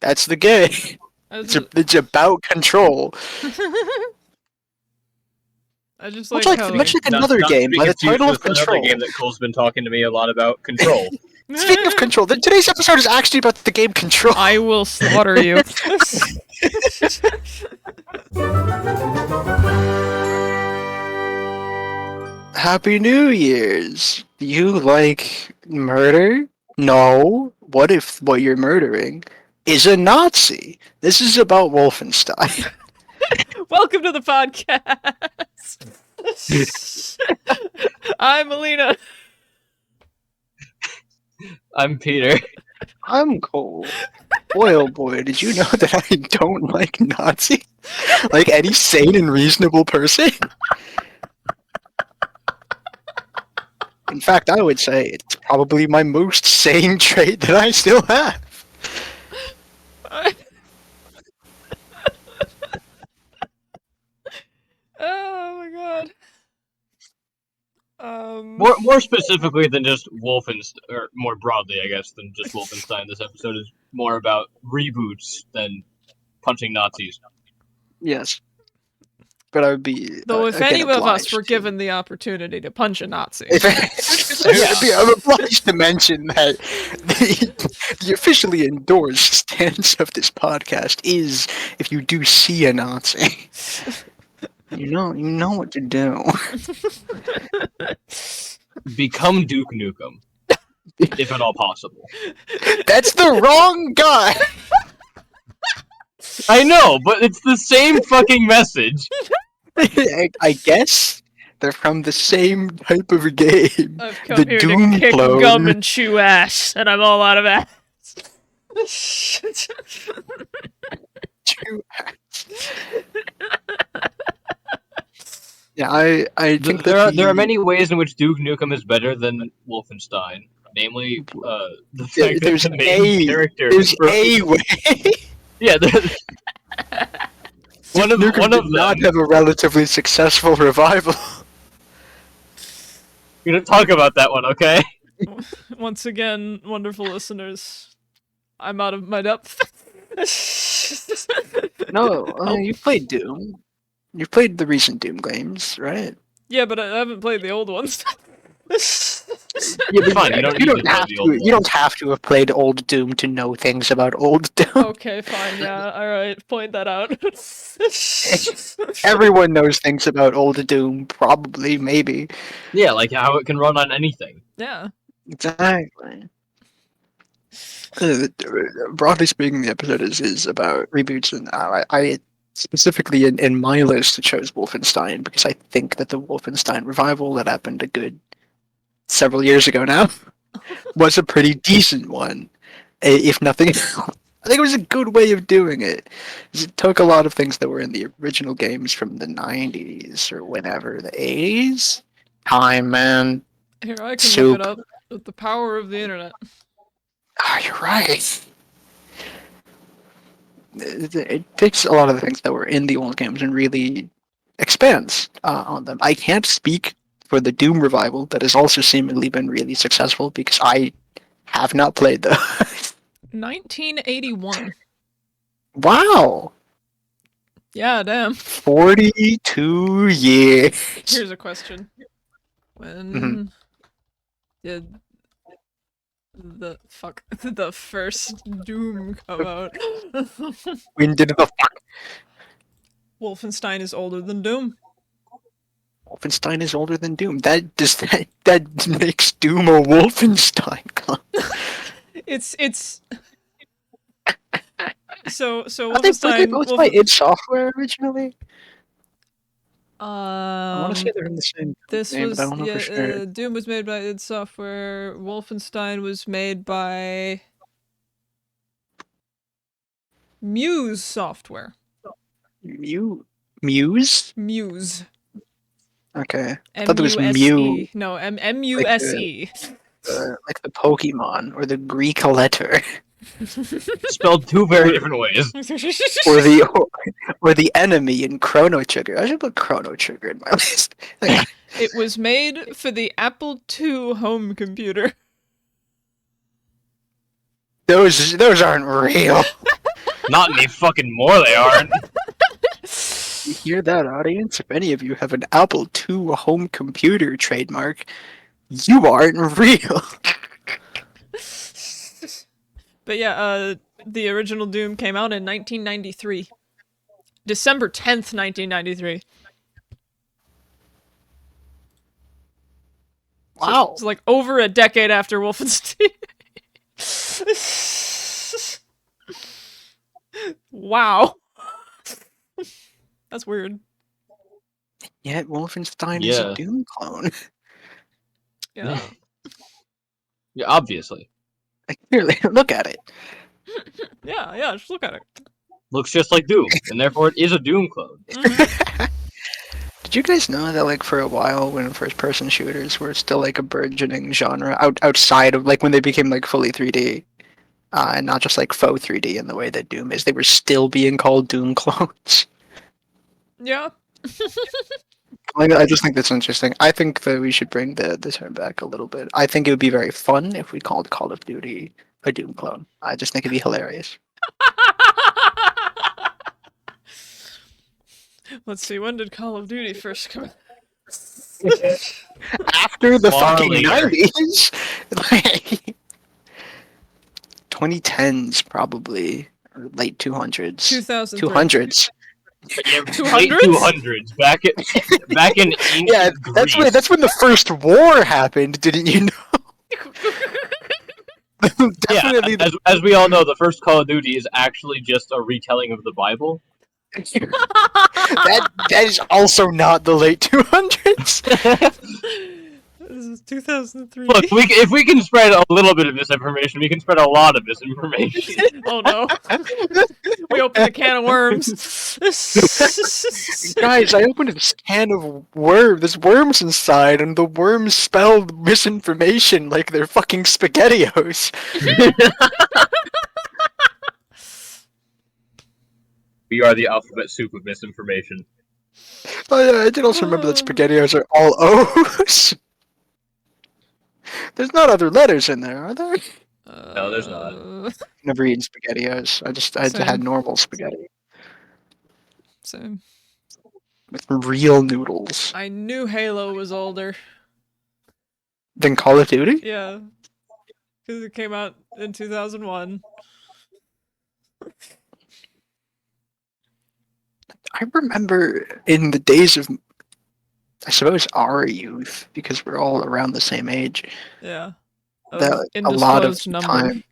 That's the game. It's about control. I just Much like like, how... much like another Not game to be by the confused title of with another Control. game that Cole's been talking to me a lot about, Control. Speaking of Control, today's episode is actually about the game Control. I will slaughter you. Happy New Year's! Do you like murder? No. What if what you're murdering is a Nazi? This is about Wolfenstein. Welcome to the podcast. I'm Alina. I'm Peter. I'm Cole. Boy, oh boy, did you know that I don't like Nazi? Like any sane and reasonable person? In fact, I would say it's probably my most sane trait that I still have. Oh my god. More specifically than just Wolfenstein, or more broadly, I guess, than just Wolfenstein, this episode is more about reboots than punching Nazis. Yes. But I would be. Though if again, any of us obliged were to- given the opportunity to punch a Nazi. I'm obliged to mention that the officially endorsed stance of this podcast is if you do see a Nazi, you know what to do. Become Duke Nukem. If at all possible. That's the wrong guy! I know, but it's the same fucking message. I guess they're from the same type of game. I've come The here Doom to kick clone. gum and chew ass, and I'm all out of ass. Yeah, I think There that are many ways in which Duke Nukem is better than Wolfenstein. Namely, the fact that there's the main character there's a way. Yeah, one of Nukem did them. not have a relatively successful revival. We're gonna talk about that one, okay? Once again, wonderful listeners, I'm out of my depth. No, you played Doom. You played the recent Doom games, right? Yeah, but I haven't played the old ones. Yeah, but Fine, you don't need to play have the to. old You don't have to have played old Doom to know things about old Doom. Okay, fine, yeah, alright, point that out. Everyone knows things about old Doom, probably, maybe. Yeah, like how it can run on anything. Yeah. Exactly. Broadly speaking, the episode is about reboots, and I specifically in my list chose Wolfenstein because I think that the Wolfenstein revival that happened a good several years ago now was a pretty decent one, if nothing else. I think it was a good way of doing it. It took a lot of things that were in the original games from the 90s or whenever, the 80s. Time, man. Here, I can Soup. look it up with the power of the internet. Oh, you're right. It takes a lot of the things that were in the old games and really expands on them. I can't speak for the Doom revival that has also seemingly been really successful because I have not played those. 1981. Wow. Yeah, damn. 42 years. Here's a question. When Mhm. did the first Doom come out? When did the fuck? Wolfenstein is older than Doom. Wolfenstein is older than Doom. That makes Doom a Wolfenstein clone. It's so I think they Wolfenstein. both by id Software originally. I Um, want to say they're in the same this name, was but I don't know for sure. Doom was made by id Software. Wolfenstein was made by Muse Software. Muse? Muse. Okay. I thought it was Mew, M-U-S-E. No, M-U-S-E. like the Pokemon or the Greek letter, Spelled two very different ways. or the enemy in Chrono Trigger. I should put Chrono Trigger in my list. It was made for the Apple II home computer. Those aren't real. Not any fucking more they aren't. You hear that, audience? If any of you have an Apple II home computer trademark, you aren't real. But yeah, the original Doom came out in 1993. December 10th, 1993. Wow. It's like over a decade after Wolfenstein. Wow. That's weird. Yet Wolfenstein is a Yeah. Doom clone. Yeah. Yeah, obviously. Like, clearly, look at it. Yeah, just look at it. Looks just like Doom, and therefore it is a Doom clone. Mhm. Did you guys know that, like, for a while, when first-person shooters were still like a burgeoning genre outside of, like, when they became like fully 3D, and not just like faux 3D in the way that Doom is, they were still being called Doom clones. Yeah. I just think that's interesting. I think that we should bring the term back a little bit. I think it would be very fun if we called Call of Duty a Doom clone. I just think it'd be hilarious. Let's see, when did Call of Duty first come out? After the Far fucking later. 90s? Like, 2010s, probably. Or late 200s. 2003. 200s. Yeah, 200s? late 200s, back in ancient Yeah, Greece. that's when the first war happened, didn't you know? Definitely Yeah, as we all know, the first Call of Duty is actually just a retelling of the Bible. that is also not the late 200s. This is 2003. Look, if we can spread a little bit of misinformation, we can spread a lot of misinformation. Oh no. We opened a can of worms. Guys, I opened this can of worms. There's worms inside, and the worms spelled misinformation like they're fucking SpaghettiOs. We are the alphabet soup of misinformation. Oh yeah, I did also remember that SpaghettiOs are all O's. There's not other letters in there, are there? No, there's not. Never eaten SpaghettiOs. I Same. had normal spaghetti Same. with real noodles. I knew Halo was older. Then Call of Duty? Yeah. Because it came out in 2001. I remember in the days of, I suppose, our youth, because we're all around the same age, Yeah. that a lot of Undisclosed number. time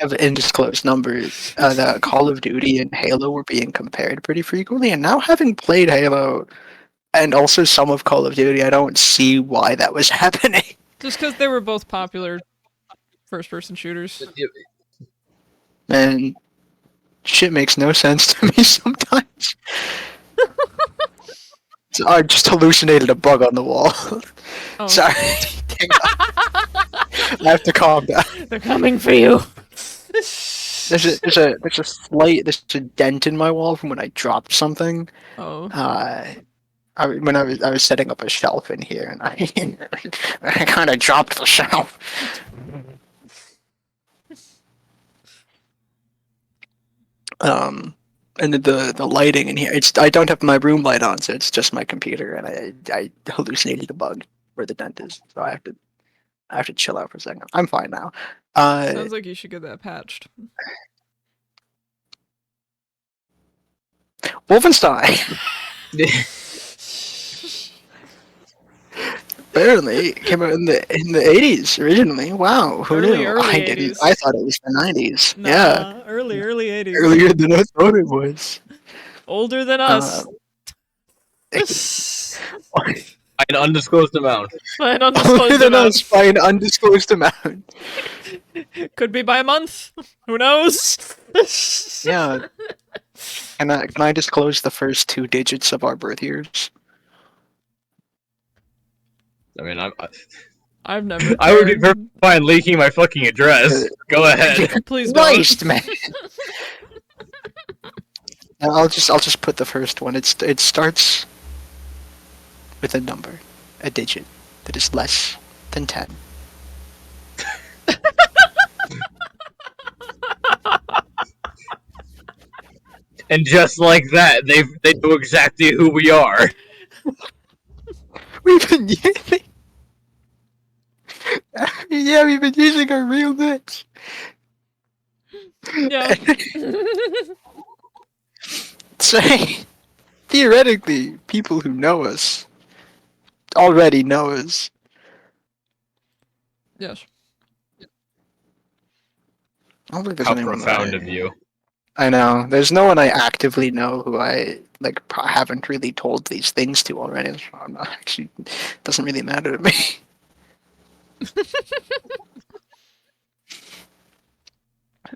of undisclosed numbers, that Call of Duty and Halo were being compared pretty frequently. And now, having played Halo and also some of Call of Duty, I don't see why that was happening. Just because they were both popular first-person shooters. Man, shit makes no sense to me sometimes. So I just hallucinated a bug on the wall. Oh. Sorry. I have to calm down. They're coming for you. There's a dent in my wall from when I dropped something. Oh. When I was setting up a shelf in here, and I kind of dropped the shelf. And the lighting in here, I don't have my room light on, so it's just my computer, and I hallucinated a bug where the dent is, so I have to chill out for a second. I'm fine now. Sounds like you should get that patched. Wolfenstein. Apparently, it came out in the 80s originally. Wow, who Early knew? I didn't. 80s. I thought it was the 90s. Nah, Yeah, early 80s. earlier than I thought it was. Older than us. An undisclosed amount. By an Older undisclosed than amount. us by an undisclosed amount. Could be by a month. Who knows? Yeah. Can I disclose the first 2 digits of our birth years? I mean, I've never. I would be cared. perfectly fine leaking my fucking address. Go ahead. Please don't. Christ, man. And I'll just put the first one. It starts with a number, a digit that is less than 10. And just like that, they know exactly who we are. We've been using. Yeah, we've been using our real names. Yeah. Say, theoretically, people who know us already know us. Yes. I don't think there's How anyone profound that of you. I know. There's no one I actively know who I like haven't really told these things to already. So I'm not actually. Doesn't really matter to me.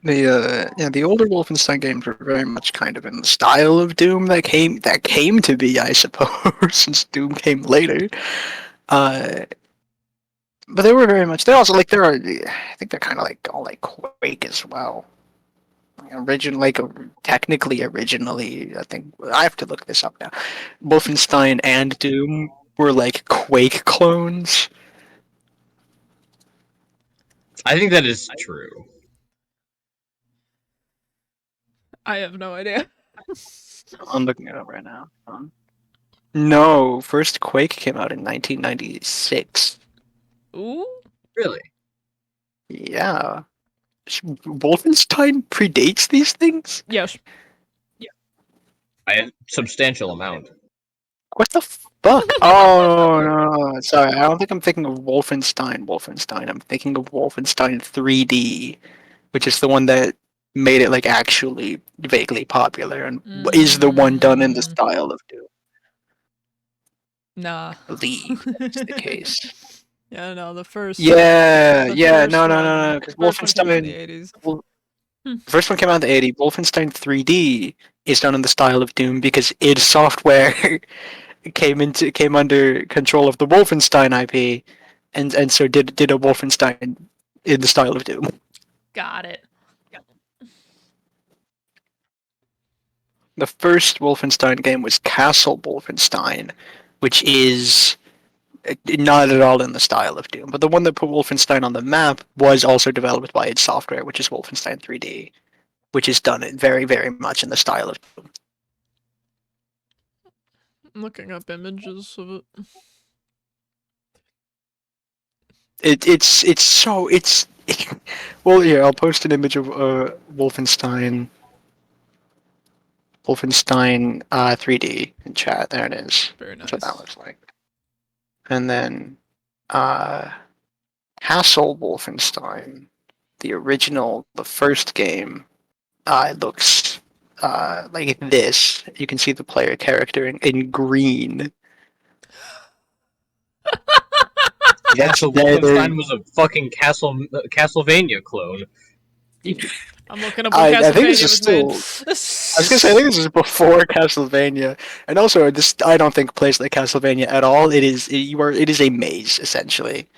The older Wolfenstein games were very much kind of in the style of Doom that came to be, I suppose, since Doom came later. Uh, but they were very much. They also like there are. I think they're kind of like all like Quake as well. Technically originally, I think I have to look this up now. Wolfenstein and Doom were like Quake clones. I think that is true. I have no idea. I'm looking it up right now. No, first Quake came out in 1996. Ooh. Really? Yeah. Wolfenstein predates these things? Yes. By a substantial amount. What the fuck? Oh, no. Sorry, I don't think I'm thinking of Wolfenstein. I'm thinking of Wolfenstein 3D, which is the one that made it like actually vaguely popular and is the one done in the style of Doom. Nah. I believe that's the case. Yeah, no, the first. Yeah, The yeah, first no, because First one came out in the Wolfenstein. 80s. The first one came out in the 80s. Wolfenstein 3D is done in the style of Doom because id Software came under control of the Wolfenstein IP, and so did a Wolfenstein in the style of Doom. Got it. The first Wolfenstein game was Castle Wolfenstein, which is not at all in the style of Doom. But the one that put Wolfenstein on the map was also developed by id Software, which is Wolfenstein 3D, which is done very, very much in the style of Doom. I'm looking up images of it. It's so it's well, yeah, I'll post an image of Wolfenstein 3D in chat. There it is. Very That's what that nice. looks like. And then Castle Wolfenstein, the original, the first game, looks like this. You can see the player character in green. Yeah, That's so Wolfenstein was a fucking Castlevania clone. I'm looking up when I think this Castlevania is was made. still. I was gonna say I think this is before Castlevania, and also this I don't think plays like Castlevania at all. It is a maze essentially.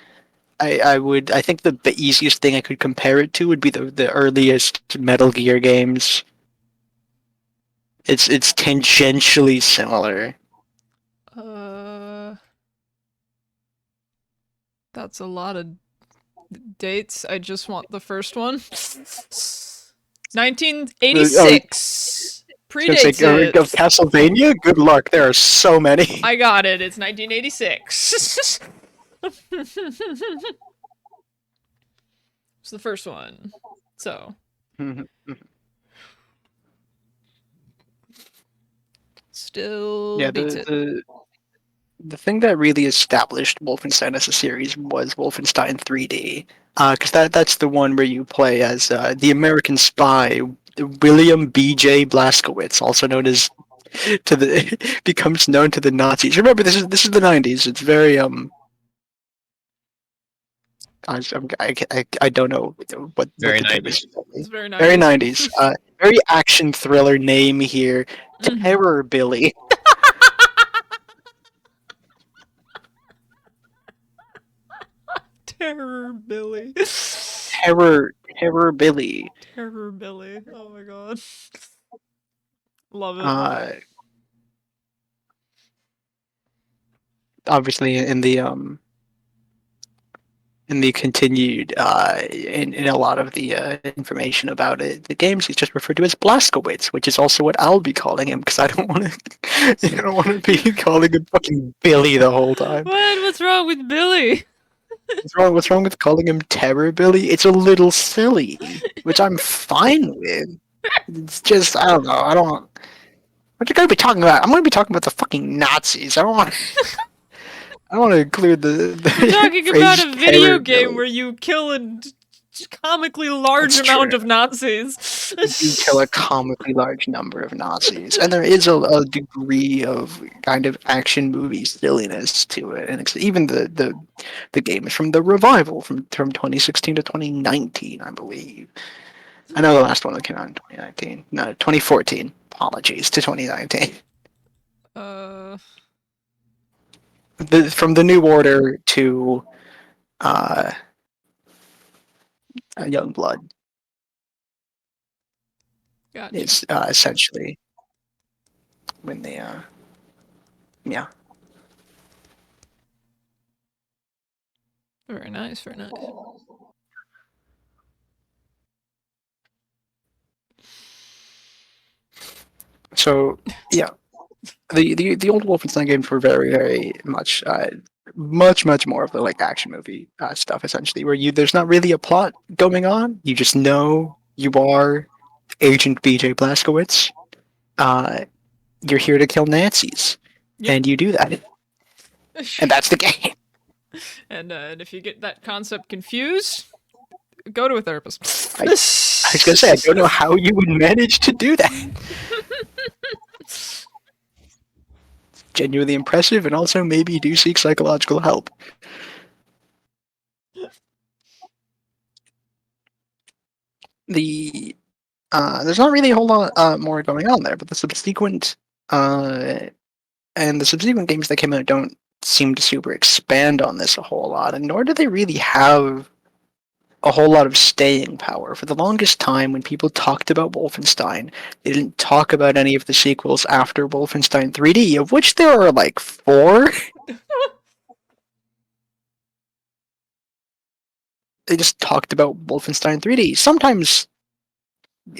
I think the easiest thing I could compare it to would be the earliest Metal Gear games. It's tangentially similar. That's a lot of dates. I just want the first one. 1986. Predates it. Of Castlevania. Good luck. There are so many. I got it. It's 1986. It's the first one. So. Still Yeah, beats it. the thing that really established Wolfenstein as a series was Wolfenstein 3D, because that's the one where you play as the American spy William B.J. Blazkowicz, also known as becomes known to the Nazis. Remember, this is the 90s. It's very I don't know what Very the term 90s. is. It's very 90s. Very 90s. Very action thriller name here. Terror Billy. Terror Billy. Terror Billy. Terror Billy. Oh my god. Love it. Obviously in in the continued in a lot of the information about it, the games he's just referred to as Blaskowitz, which is also what I'll be calling him because I don't want to. I don't want to be calling him fucking Billy the whole time. What? What's wrong with Billy? What's wrong with calling him Terror Billy? It's a little silly, which I'm fine with. It's just I don't know. I don't. What you gonna be talking about? I'm gonna be talking about the fucking Nazis. I don't want. I want to include the We're talking phrase about a video Terror game Billy. where you kill a comically large That's amount true. of Nazis. You kill a comically large number of Nazis, and there is a degree of kind of action movie silliness to it, and even the game is from the revival from 2016 to 2019, I believe. I know the last one that came out in 2019. No, 2014. Apologies to 2019. From the New Order to Young Blood Gotcha. is essentially when they yeah. Very nice, very nice. So yeah, the old Wolfenstein games were very much much more of the like action movie stuff essentially, where there's not really a plot going on. You just know you are Agent BJ Blazkowicz. You're here to kill Nazis, Yep. and you do that, and that's the game. And if you get that concept confused, go to a therapist. I was gonna say I don't know how you would manage to do that. Genuinely impressive, and also maybe do seek psychological help. There's not really a whole lot more going on there, but the subsequent games that came out don't seem to super expand on this a whole lot, and nor do they really have a whole lot of staying power. For the longest time, when people talked about Wolfenstein, they didn't talk about any of the sequels after Wolfenstein 3D, of which there are like 4. They just talked about Wolfenstein 3D. Sometimes,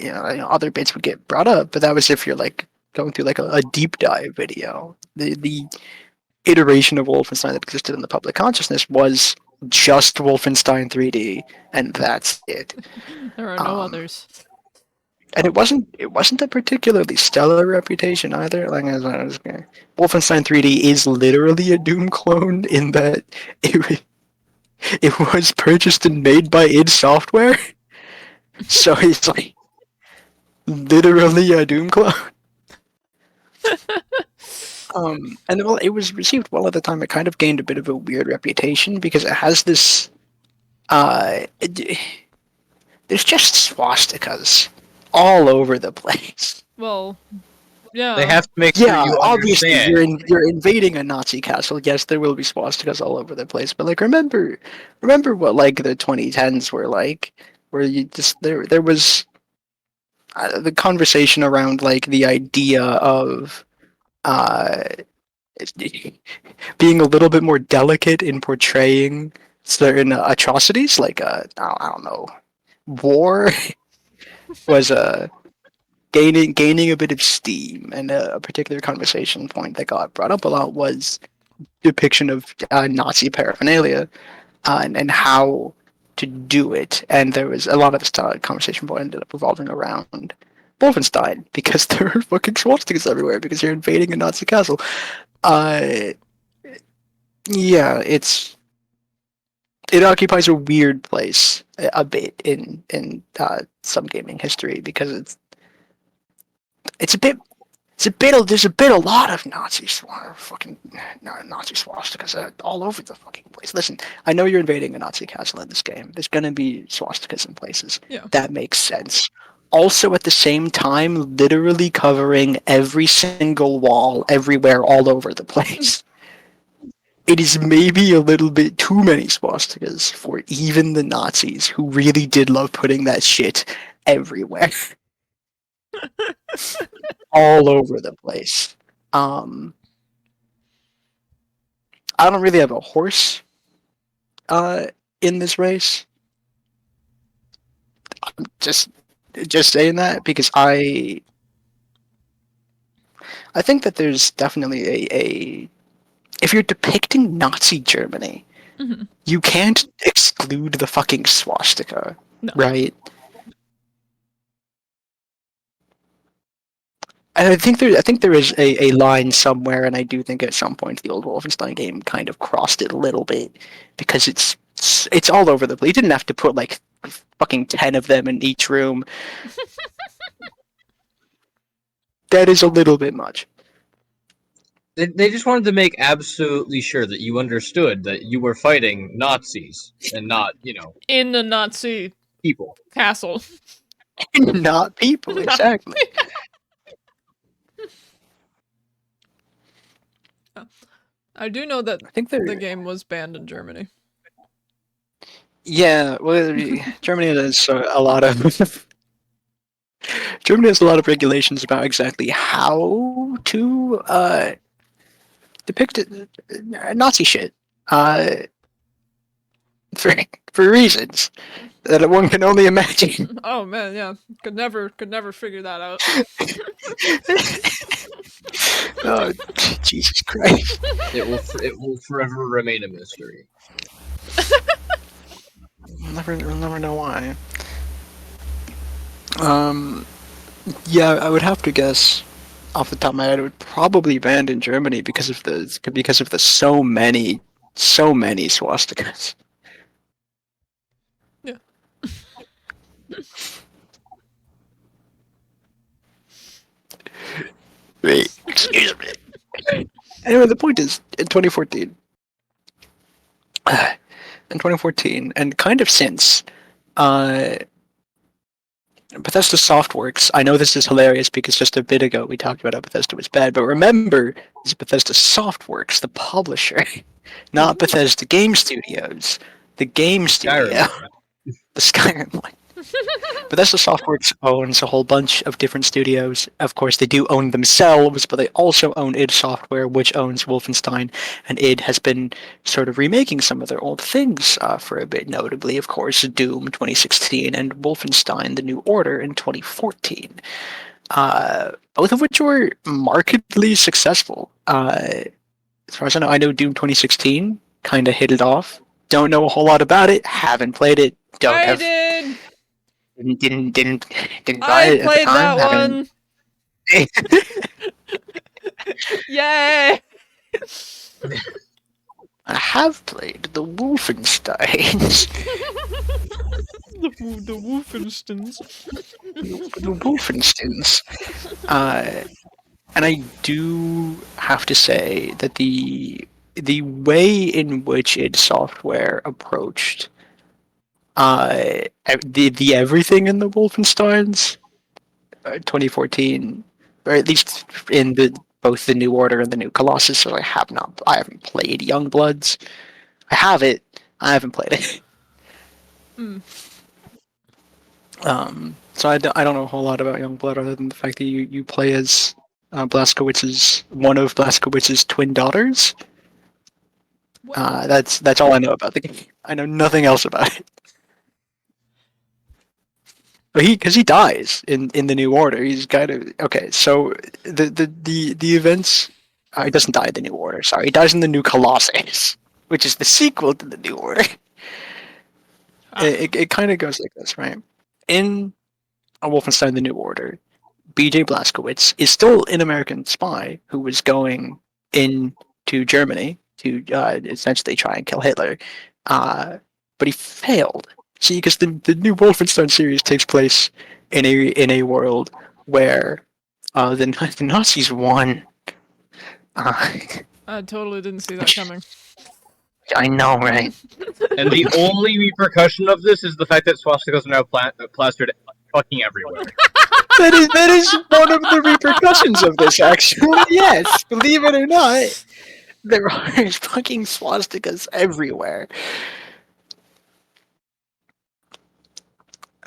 other bits would get brought up, but that was if you're like going through like a deep dive video. The iteration of Wolfenstein that existed in the public consciousness was just Wolfenstein 3D, and that's it. There are no others. And it wasn't a particularly stellar reputation either. Like Wolfenstein 3D is literally a Doom clone in that it was purchased and made by id Software, so it's like literally a Doom clone. And well, it was received well at the time. It kind of gained a bit of a weird reputation because it has this. There's just swastikas all over the place. Well, yeah. They have to make sure Yeah, you obviously understand. you're invading a Nazi castle. Yes, there will be swastikas all over the place. But like, remember what like the 2010s were like, where you just there was the conversation around like the idea of being a little bit more delicate in portraying certain atrocities, like I don't know, war was gaining a bit of steam, and a particular conversation point that got brought up a lot was depiction of Nazi paraphernalia and how to do it, and there was a lot of this conversation point ended up revolving around Wolfenstein because there are fucking swastikas everywhere because you're invading a Nazi castle. Yeah, it occupies a weird place a bit in some gaming history because it's a bit there's a lot of Nazi swastikas all over the fucking place. Listen, I know you're invading a Nazi castle in this game. There's gonna be swastikas in places. Yeah. That makes sense. Also, at the same time, literally covering every single wall, everywhere, all over the place. It is maybe a little bit too many swastikas for even the Nazis, who really did love putting that shit everywhere. All over the place. I don't really have a horse in this race. I'm just saying that because I think that there's definitely a if you're depicting Nazi Germany, Mhm. you can't exclude the fucking swastika, No. right? And I think there is a line somewhere, and I do think at some point the old Wolfenstein game kind of crossed it a little bit because it's all over the place. You didn't have to put like fucking 10 of them in each room. That is a little bit much. They just wanted to make absolutely sure that you understood that you were fighting Nazis and not, In a Nazi people. castle. Not people, Not- exactly. I do know that I think they're the game was banned in Germany. yeah. Well, Germany has a lot of Germany has a lot of regulations about exactly how to depict Nazi shit. Uh, for reasons that one can only imagine. Oh man, yeah. Could never figure that out. Oh, Jesus Christ! It will forever remain a mystery. We'll never know why. Yeah, I would have to guess off the top of my head it would probably banned in Germany because of the so many swastikas. Yeah. Wait, excuse me. Anyway, the point is, in 2014, and kind of since, uh, Bethesda Softworks. I know this is hilarious because just a bit ago we talked about how Bethesda was bad, but remember, it's Bethesda Softworks, the publisher, not Bethesda Game Studios. The game studio, Skyrim. the Skyrim one. Bethesda Softworks owns a whole bunch of different studios. Of course, they do own themselves, but they also own id Software, which owns Wolfenstein, and id has been sort of remaking some of their old things for a bit, notably, of course, Doom 2016 and Wolfenstein: The New Order in 2014. Both of which were markedly successful. As far as I know Doom 2016 kind of hit it off. Don't know a whole lot about it. Haven't played it. Don't I have did. didn't buy I it at the played time. that Haven't- one. Yay! I have played the Wolfensteins. the Wolfensteins. The Wolfensteins. And I do have to say that the way in which id Software approached the everything in the Wolfensteins 2014, or at least in both the New Order and the New Colossus. So I haven't played Youngbloods. I have it. I haven't played it. Mm. So I don't know a whole lot about Youngblood other than the fact that you play as one of Blazkowicz's twin daughters. What? That's all I know about the game. I know nothing else about it. But because he dies in the New Order, he's kind of okay. So the events, he doesn't die in the New Order. Sorry, he dies in the New Colossus, which is the sequel to the New Order. It kind of goes like this, right? In a Wolfenstein: The New Order, B.J. Blazkowicz is still an American spy who was going into Germany to essentially try and kill Hitler, but he failed. See, because the new Wolfenstein series takes place in a world where the Nazis won. I totally didn't see that coming. I know, right? And the only repercussion of this is the fact that swastikas are now plastered fucking everywhere. That is one of the repercussions of this, actually. Yes, believe it or not, there are fucking swastikas everywhere.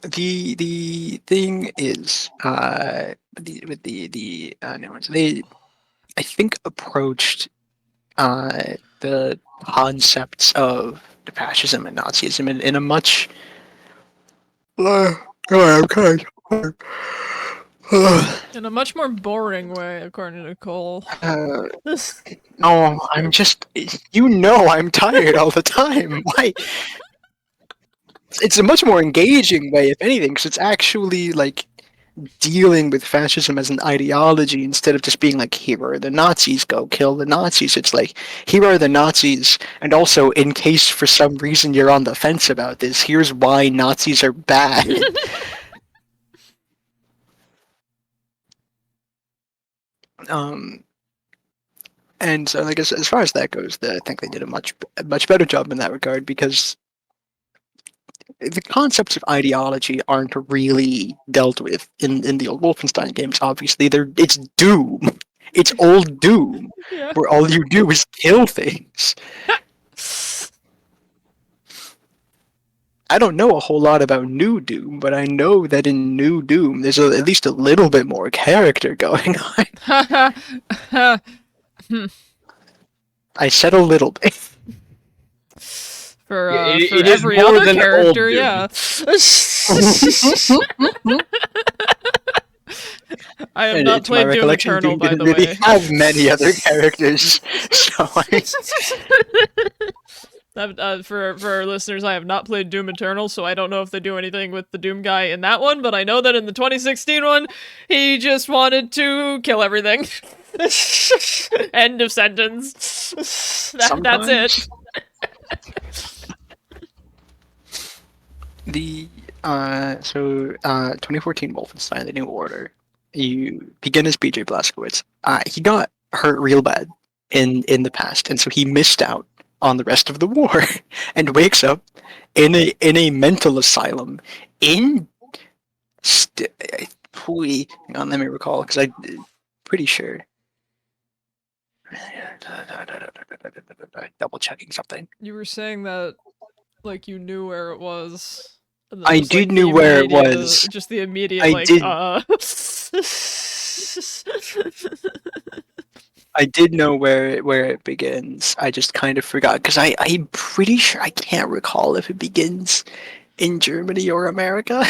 The thing is, with the new ones, they I think approached the concepts of fascism and Nazism in a much. I'm kind In a much more boring way, according to Cole. No, I'm just. I'm tired all the time. Why? It's a much more engaging way, if anything, because it's actually like dealing with fascism as an ideology instead of just being like, here are the Nazis, go kill the Nazis. It's like, here are the Nazis, and also, in case for some reason you're on the fence about this, here's why Nazis are bad. And so, like, as far as that goes, I think they did a much better job in that regard, because the concepts of ideology aren't really dealt with in the old Wolfenstein games. Obviously, it's Doom. It's old Doom, Yeah. where all you do is kill things. I don't know a whole lot about New Doom, but I know that in New Doom, there's at least a little bit more character going on. I said a little bit. For it is every more other than old character, Doom. yeah. I have not To my played Doom recollection, Eternal, Doom by didn't the really way. have many other characters, so for our listeners, I have not played Doom Eternal, so I don't know if they do anything with the Doom guy in that one, but I know that in the 2016 one, he just wanted to kill everything. End of sentence. That's it. The 2014 Wolfenstein: The New Order. You begin as BJ Blazkowicz. He got hurt real bad in the past, and so he missed out on the rest of the war, and wakes up in a mental asylum in. Hang on, let me recall, because I'm pretty sure. Double checking something. You were saying that, like, you knew where it was. And then I just, like, did knew where it was. Just the immediate, I like, did. I did know where it begins. I just kind of forgot, because I'm pretty sure I can't recall if it begins in Germany or America.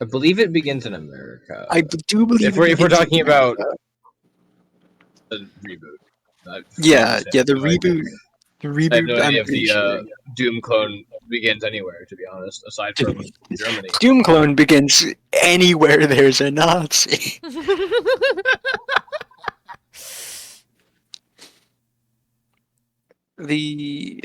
I believe it begins in America. I do believe if we're talking in about America. the reboot. Yeah, the no idea. reboot. The reboot. I have no idea I'm if pretty the sure. Doom clone begins anywhere, to be honest, aside from Germany. Doom clone begins anywhere there's a Nazi. I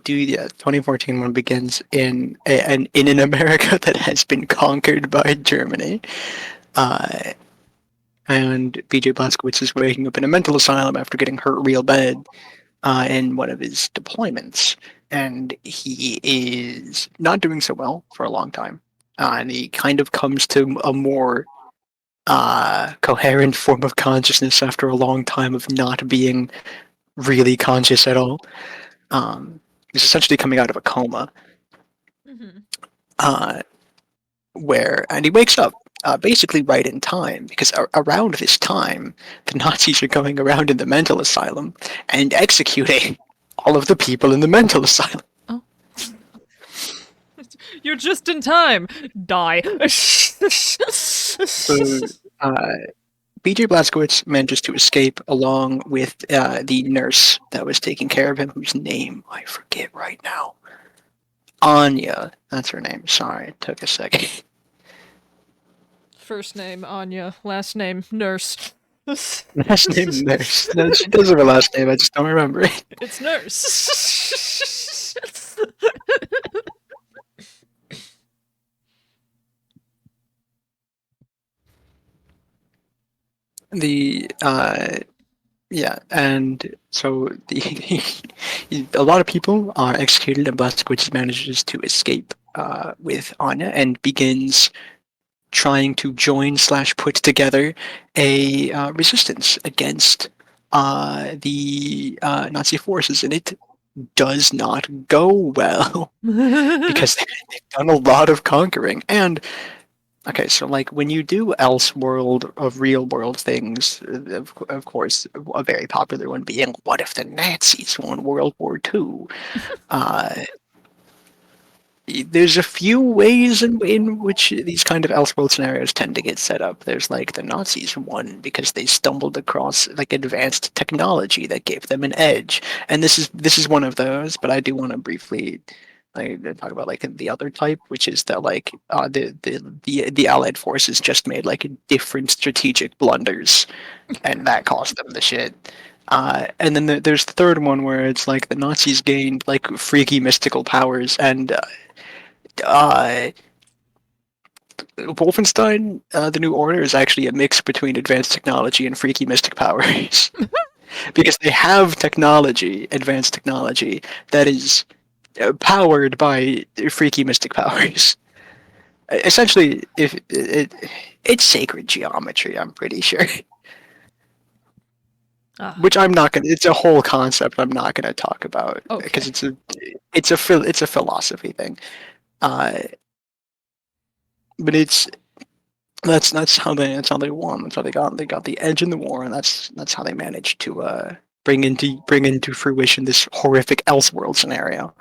do. Yeah, 2014 one begins in an America that has been conquered by Germany, and BJ Blazkowicz is waking up in a mental asylum after getting hurt real bad in one of his deployments, and he is not doing so well for a long time, and he kind of comes to a more coherent form of consciousness after a long time of not being really conscious at all. He's essentially coming out of a coma, and he wakes up basically right in time, because around this time, the Nazis are going around in the mental asylum and executing all of the people in the mental asylum. Oh. You're just in time. Die. So, BJ Blazkowicz manages to escape along with the nurse that was taking care of him, whose name I forget right now. Anya, that's her name. Sorry, it took a second. First name Anya, last name Nurse. Last name Nurse. No, she does have a last name, I just don't remember it. It's Nurse. Yeah, and so a lot of people are executed, and Blazkowicz manages to escape with Anya and begins trying to join/put together a resistance against the Nazi forces, and it does not go well because they've done a lot of conquering. And Okay, so like when you do Elseworld of real world things, of course, a very popular one being what if the Nazis won World War II? Uh, there's a few ways in which these kind of Elseworld scenarios tend to get set up. There's like the Nazis won because they stumbled across like advanced technology that gave them an edge, and this is one of those. But I do want to briefly like talk about like the other type, which is that like the Allied forces just made like different strategic blunders, and that cost them the shit. And then there's the third one where it's like the Nazis gained like freaky mystical powers, and uh, Wolfenstein: The New Order is actually a mix between advanced technology and freaky mystic powers, because they have technology, advanced technology that is powered by freaky mystic powers. Essentially, if it's sacred geometry, I'm pretty sure. Ah, Which I'm not gonna. It's a whole concept I'm not gonna talk about because okay. it's a philosophy thing. Uh, but it's that's how they won. That's how they got the edge in the war, and that's how they managed to bring into fruition this horrific Elseworld scenario.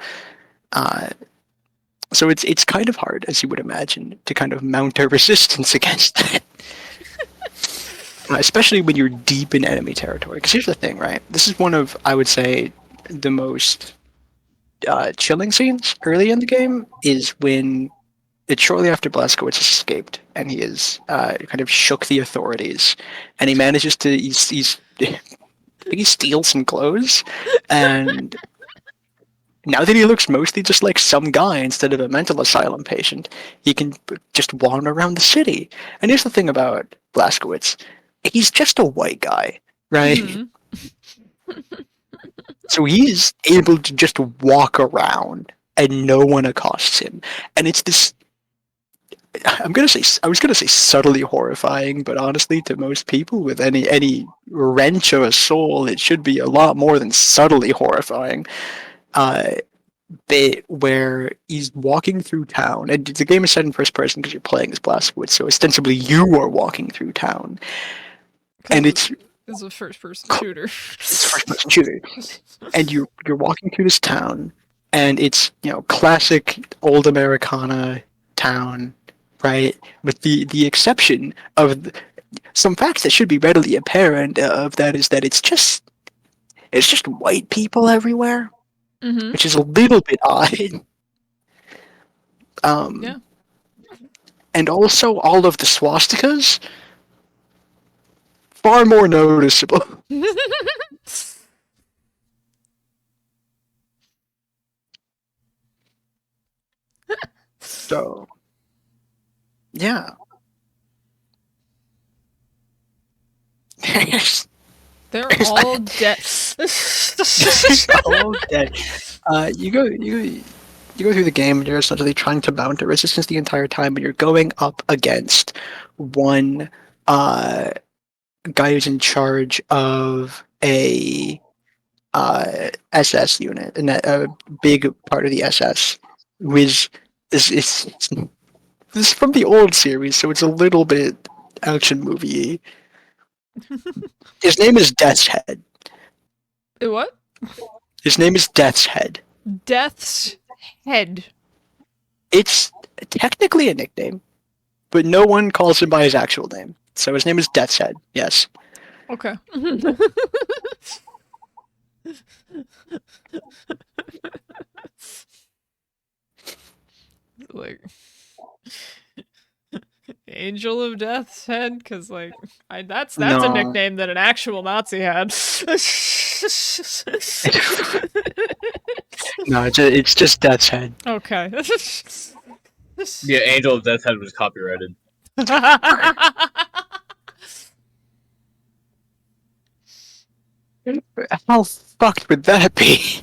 Uh, so it's kind of hard, as you would imagine, to kind of mount a resistance against that, especially when you're deep in enemy territory. Because here's the thing, right? This is one of, I would say, the most chilling scenes early in the game is when it's shortly after Blazkowicz has escaped, and he has kind of shook the authorities, and he manages to he steals some clothes, and now that he looks mostly just like some guy instead of a mental asylum patient, he can just wander around the city. And here's the thing about Blazkowicz: he's just a white guy, right? Mhm. So he's able to just walk around and no one accosts him. And it's this, I was gonna say subtly horrifying, but honestly, to most people with any wrench of a soul, it should be a lot more than subtly horrifying. Uh, bit where he's walking through town, and the game is set in first person because you're playing as Blazkowicz, so ostensibly you are walking through town, and Because it's a first-person shooter. it's first person shooter, and you're walking through this town, and it's classic old Americana town, right? With the exception of some facts that should be readily apparent of that is that it's just white people everywhere, Mm-hmm. which is a little bit odd. Yeah. And also all of the swastikas far more noticeable. So yeah. They're all dead. All dead. You go through the game and you're essentially trying to mount a resistance the entire time, but you're going up against one guy who's in charge of a SS unit, and a big part of the SS, who is from the old series, so it's a little bit action movie. His name is Death's Head. What? His name is Death's Head. Death's Head. It's technically a nickname, but no one calls him by his actual name. So his name is Death's Head. Yes. Okay. Like Angel of Death's Head, because that's a No. nickname that an actual Nazi had. No, it's just Death's Head. Okay. Yeah, Angel of Death Head was copyrighted. How fucked would that be?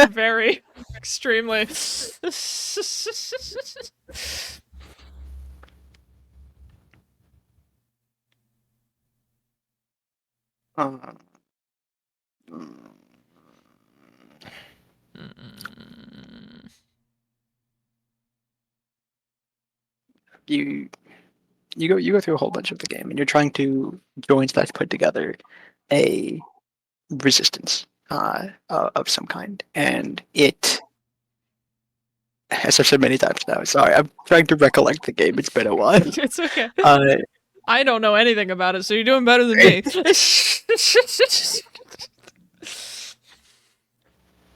Very, extremely. Uh, you go through a whole bunch of the game, and you're trying to join that put together a resistance of some kind, and it. As I've said many times now, sorry, I'm trying to recollect the game. It's been a while. It's okay. Uh, I don't know anything about it, so you're doing better than me.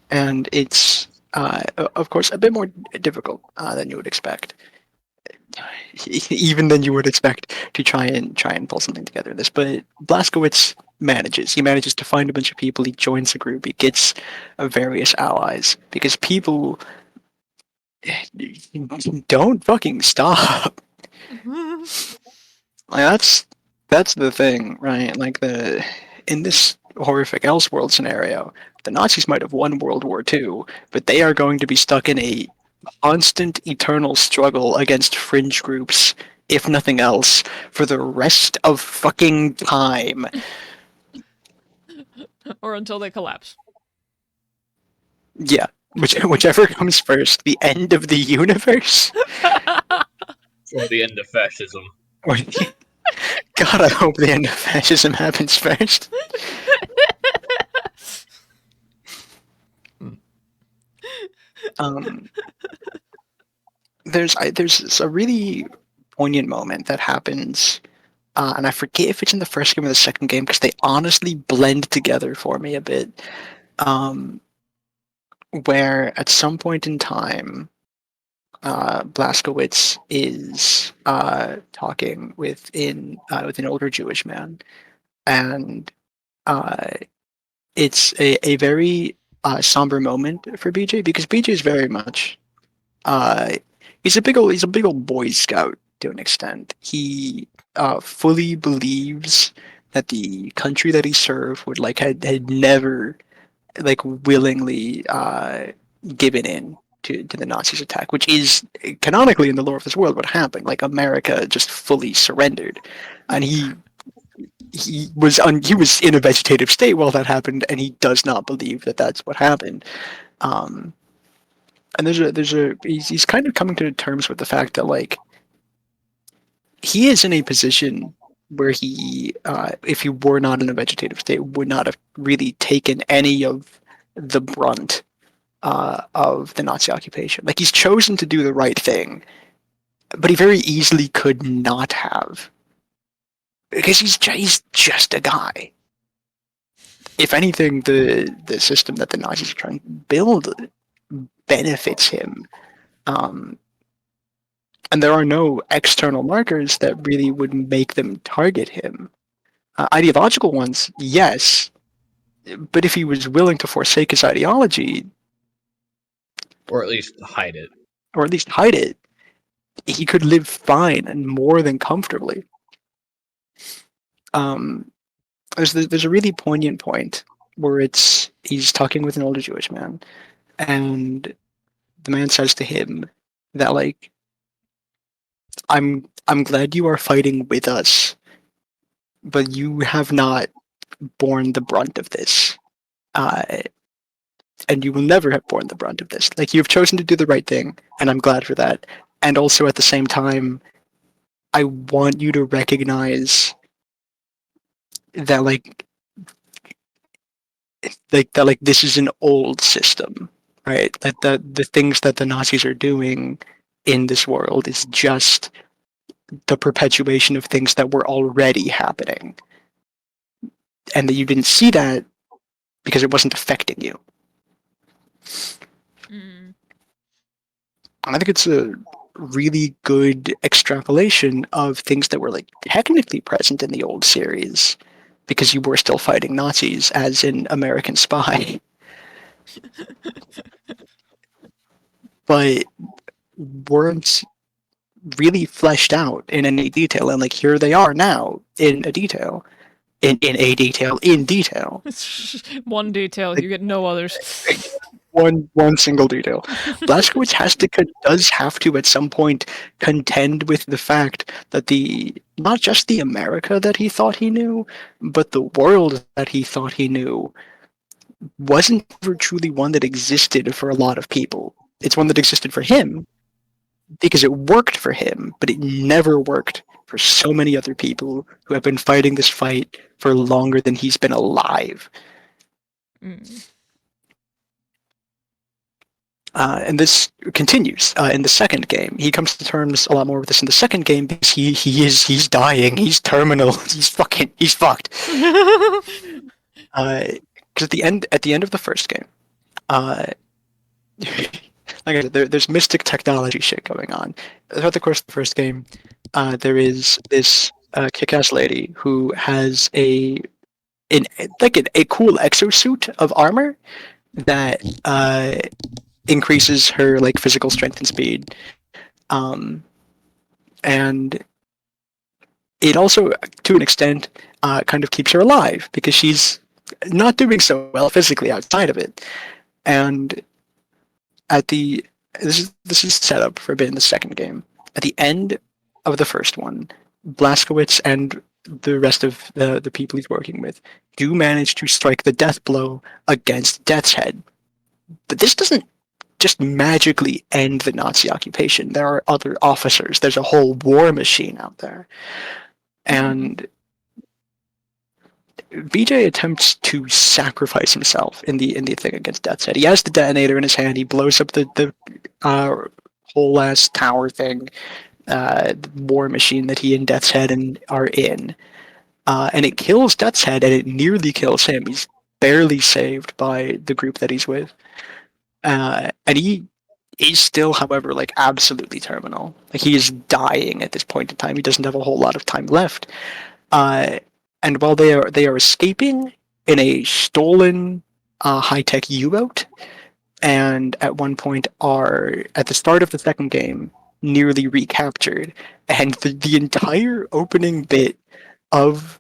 and it's of course a bit more difficult than you would expect, even than you would expect to try and pull something together in this. But Blazkowicz manages. He manages to find a bunch of people. He joins a group. He gets various allies because people don't fucking stop. Like that's the thing, right? Like in this horrific Elseworld scenario, the Nazis might have won World War II, but they are going to be stuck in a constant, eternal struggle against fringe groups, if nothing else, for the rest of fucking time. Or until they collapse. Yeah, whichever comes first, the end of the universe, Or the end of fascism. or God, I hope the end of fascism happens first. There's a really poignant moment that happens, and I forget if it's in the first game or the second game because they honestly blend together for me a bit. Where at some point in time, Blazkowicz is talking with an older Jewish man, and it's a very somber moment for BJ because BJ is very much he's a big old Boy Scout to an extent. He fully believes that the country that he served would had never willingly given in to the Nazis' attack, which is canonically in the lore of this world what happened. Like America just fully surrendered, and he was in a vegetative state while that happened, and he does not believe that that's what happened. And he's kind of coming to terms with the fact that he is in a position where he, if he were not in a vegetative state, would not have really taken any of the brunt of the Nazi occupation. Like he's chosen to do the right thing, but he very easily could not have, because he's just a guy. If anything, the system that the Nazis are trying to build benefits him. And there are no external markers that really would make them target him. Ideological ones, yes, but if he was willing to forsake his ideology, Or at least hide it. or at least hide it, he could live fine and more than comfortably. There's a really poignant point where he's talking with an older Jewish man, and the man says to him that I'm glad you are fighting with us, but you have not borne the brunt of this. And you will never have borne the brunt of this. Like, you've chosen to do the right thing, and I'm glad for that. And also at the same time, I want you to recognize that this is an old system, right? That the things that the Nazis are doing in this world is just the perpetuation of things that were already happening, and that you didn't see that because it wasn't affecting you. Mm. And I think it's a really good extrapolation of things that were technically present in the old series, because you were still fighting Nazis as an American spy, but weren't really fleshed out in any detail. And here they are now in a detail. In detail. One detail, you get no others. One single detail. Blazkowicz does have to at some point contend with the fact that not just the America that he thought he knew, but the world that he thought he knew wasn't ever truly one that existed for a lot of people. It's one that existed for him, because it worked for him, but it never worked for so many other people who have been fighting this fight for longer than he's been alive. Mm. And this continues in the second game. He comes to terms a lot more with this in the second game because he's dying. He's terminal. He's fucked. Because at the end of the first game, like I said, there's mystic technology shit going on. Throughout the course of the first game, there is this kick-ass lady who has a cool exosuit of armor that increases her like physical strength and speed, and it also, to an extent, kind of keeps her alive because she's not doing so well physically outside of it. And at the this is set up for a bit in the second game. At the end of the first one, Blazkowicz and the rest of the people he's working with do manage to strike the death blow against Death's Head. But this doesn't just magically end the Nazi occupation. There are other officers. There's a whole war machine out there. And BJ attempts to sacrifice himself in the thing against Death's Head. He has the detonator in his hand. He blows up the whole ass tower thing, war machine that he and Death's Head are in, and it kills Death's Head, and it nearly kills him. He's barely saved by the group that he's with, and he is still, however, like absolutely terminal. Like he is dying at this point in time. He doesn't have a whole lot of time left. And while they are escaping in a stolen high-tech U-boat, and at one point are at the start of the second game nearly recaptured, and the entire opening bit of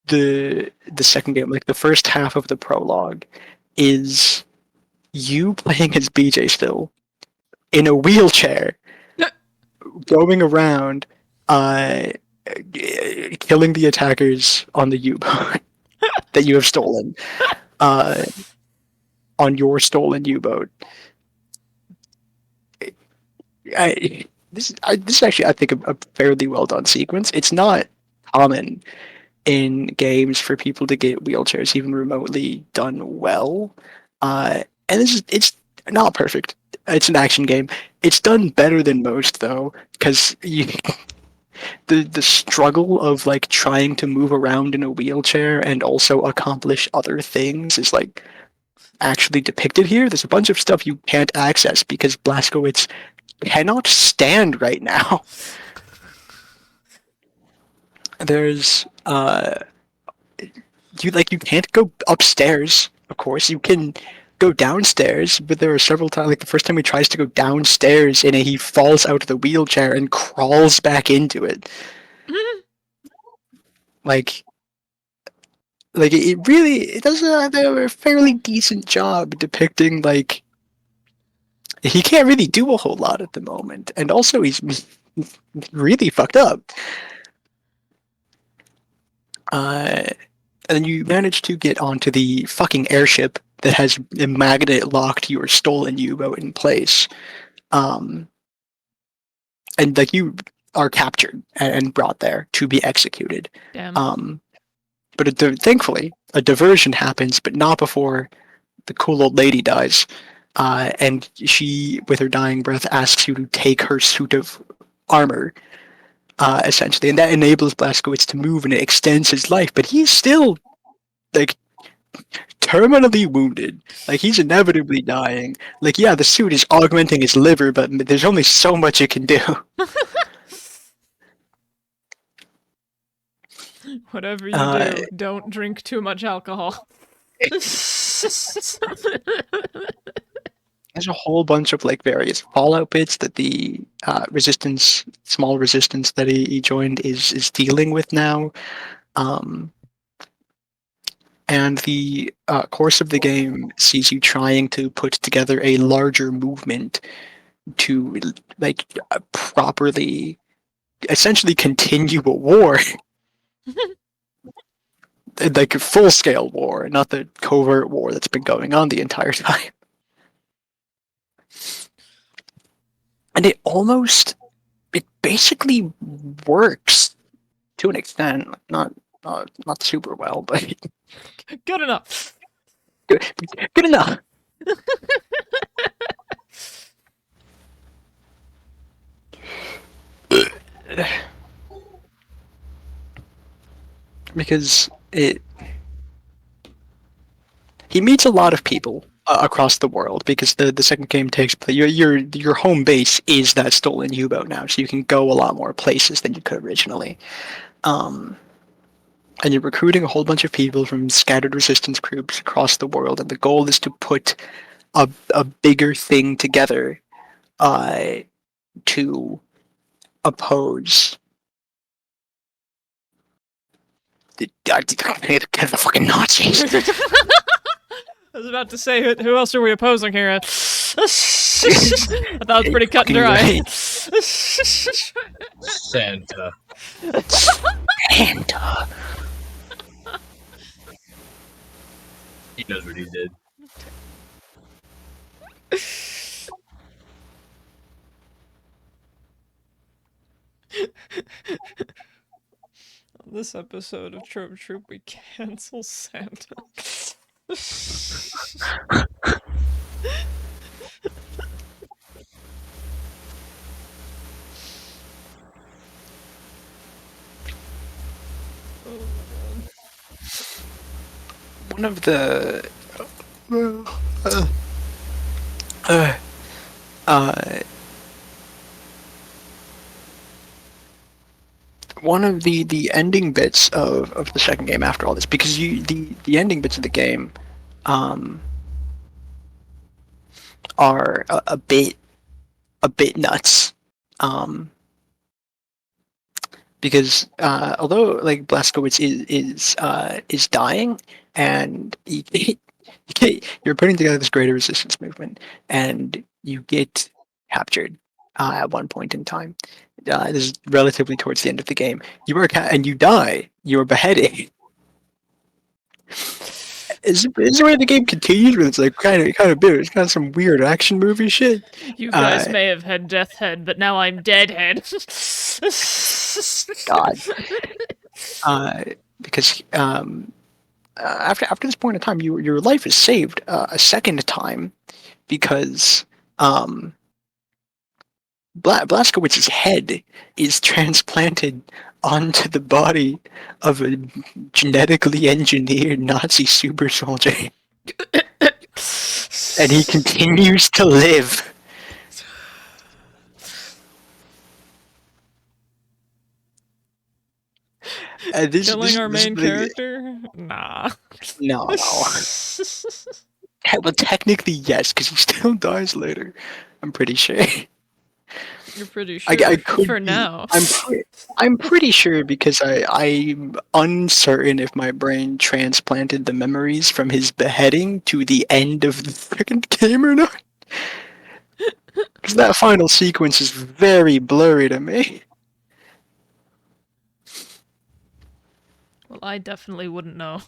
the second game, like the first half of the prologue, is you playing as BJ still in a wheelchair, going around, killing the attackers on the U-boat that you have stolen, on your stolen U-boat. This is actually, I think, a fairly well done sequence. It's not common in games for people to get wheelchairs even remotely done well, and it's not perfect. It's an action game. It's done better than most though, because the struggle of like trying to move around in a wheelchair and also accomplish other things is like actually depicted here. There's a bunch of stuff you can't access because Blazkowicz cannot stand right now. There's you can't go upstairs. Of course, you can go downstairs, but there are several times, like the first time he tries to go downstairs and he falls out of the wheelchair and crawls back into it. like it does a fairly decent job depicting like he can't really do a whole lot at the moment, and also he's really fucked up. And then you manage to get onto the fucking airship that has a magnet locked your stolen U-boat in place. And like you are captured and brought there to be executed. Damn. But thankfully, a diversion happens, but not before the cool old lady dies. And she, with her dying breath, asks you to take her suit of armor, essentially. And that enables Blazkowicz to move and it extends his life. But he's still, like, terminally wounded. Like, he's inevitably dying. Like, yeah, the suit is augmenting his liver, but there's only so much it can do. Whatever you do, don't drink too much alcohol. There's a whole bunch of like various Fallout bits that the small resistance that he joined is dealing with now, and the course of the game sees you trying to put together a larger movement to like properly, essentially continue a war. Like a full-scale war, not the covert war that's been going on the entire time. and it basically works to an extent, not super well, but Good enough. good enough. Because he meets a lot of people across the world, because the second game takes place. Your home base is that stolen U-boat now, so you can go a lot more places than you could originally. Um, and you're recruiting a whole bunch of people from scattered resistance groups across the world, and the goal is to put a bigger thing together to oppose the fucking Nazis. I was about to say, who else are we opposing here? I thought it was pretty cut and dry. Right. Santa. Santa. He knows what he did. On this episode of Trope Troupe, we cancel Santa. One of the one of the ending bits of the second game after all this, because the ending bits of the game are a bit nuts, because although like Blazkowicz is dying, and you're putting together this greater resistance movement, and you get captured at one point in time. This is relatively towards the end of the game. And you die. You are beheaded. Is where the game continues, but it's like kind of bitter. It's kind of some weird action movie shit. You guys may have had Death Head, but now I'm Dead Head. God. Because after this point in time, your life is saved a second time, because Blazkowicz's head is transplanted onto the body of a genetically engineered Nazi super soldier, and he continues to live. Killing our main character? Nah. No. Well, technically yes, because he still dies later. I'm pretty sure. You're pretty sure I could for be, now. I'm pretty sure, because I'm uncertain if my brain transplanted the memories from his beheading to the end of the freaking game or not. Because that final sequence is very blurry to me. Well, I definitely wouldn't know.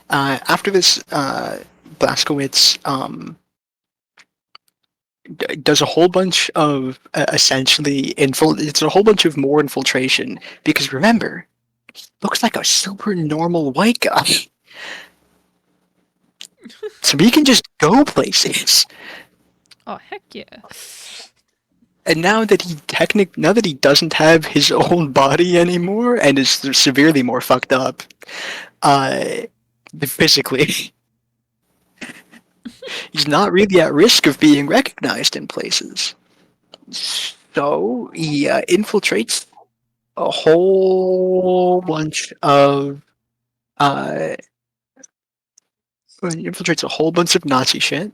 After this, Blazkowicz does a whole bunch of essentially it's a whole bunch of more infiltration, because remember, he looks like a super normal white guy, so he can just go places. Oh, heck yeah. And now that he doesn't have his own body anymore and is severely more fucked up, physically, he's not really at risk of being recognized in places. So he infiltrates a whole bunch of Nazi shit,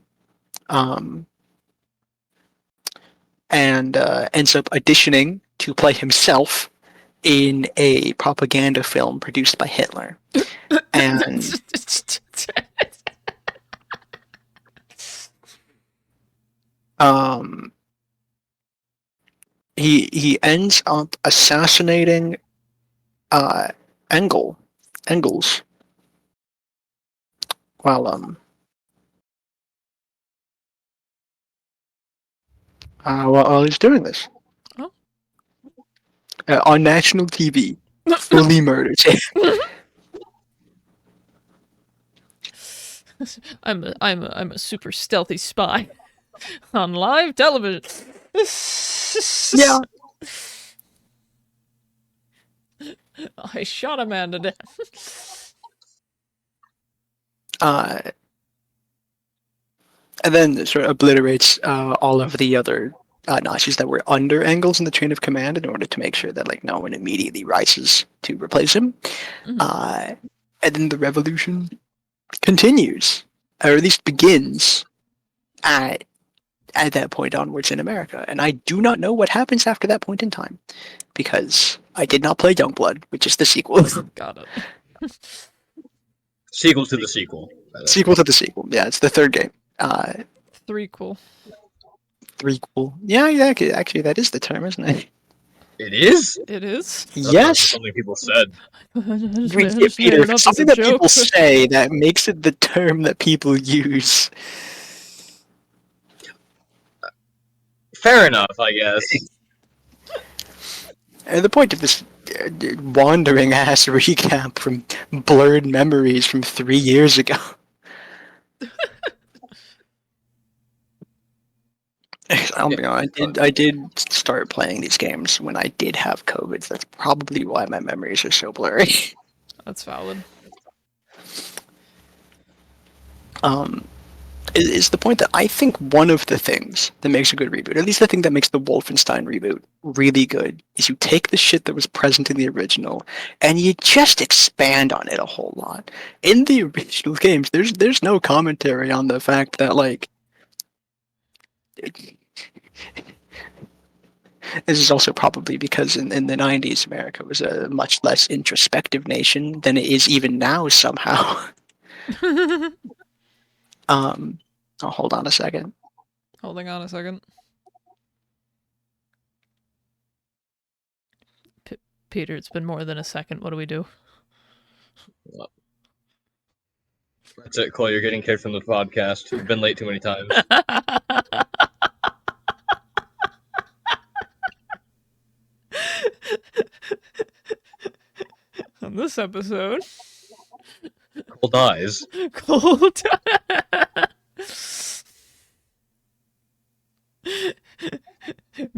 and ends up auditioning to play himself in a propaganda film produced by Hitler. And he ends up assassinating Engels, while while he's doing this. Oh. On national TV, fully murdered. I'm a super stealthy spy on live television. Yeah. I shot a man to death. And then sort of obliterates all of the other Nazis that were under Engels in the chain of command in order to make sure that like no one immediately rises to replace him. Mhm. And then the revolution continues, or at least begins at that point onwards in America. And I do not know what happens after that point in time because I did not play Youngblood, which is the sequel. Got it. Sequel to the sequel. Sequel to the sequel. Yeah, it's the third game. Threequel. Threequel. Yeah, actually, that is the term, isn't it? It is? It is. That's Yes. something people said. Peter, if something that people say that makes it the term that people use. Fair enough, I guess. And the point of this wandering ass recap from blurred memories from 3 years ago. I'll be honest, I did start playing these games when I did have COVID. That's probably why my memories are so blurry. That's valid. Is the point that I think one of the things that makes a good reboot, at least the thing that makes the Wolfenstein reboot really good, is you take the shit that was present in the original and you just expand on it a whole lot. In the original games, there's no commentary on the fact that like this is also probably because in the 90s America was a much less introspective nation than it is even now somehow. Oh, hold on a second. Holding on a second. Peter, it's been more than a second. What do we do? That's it, Cole. You're getting kicked from the podcast. You've been late too many times. On this episode, Cole dies. Cold.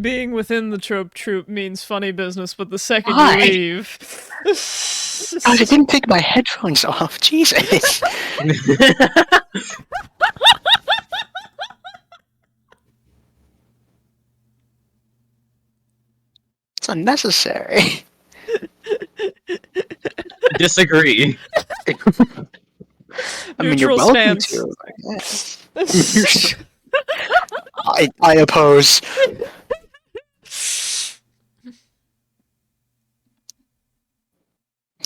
Being within the Trope Troupe means funny business, but the second Why? you leave... God, I didn't take my headphones off. Jesus. It's unnecessary. Disagree. I mean, you're Neutral welcome stance. to. I guess. I oppose.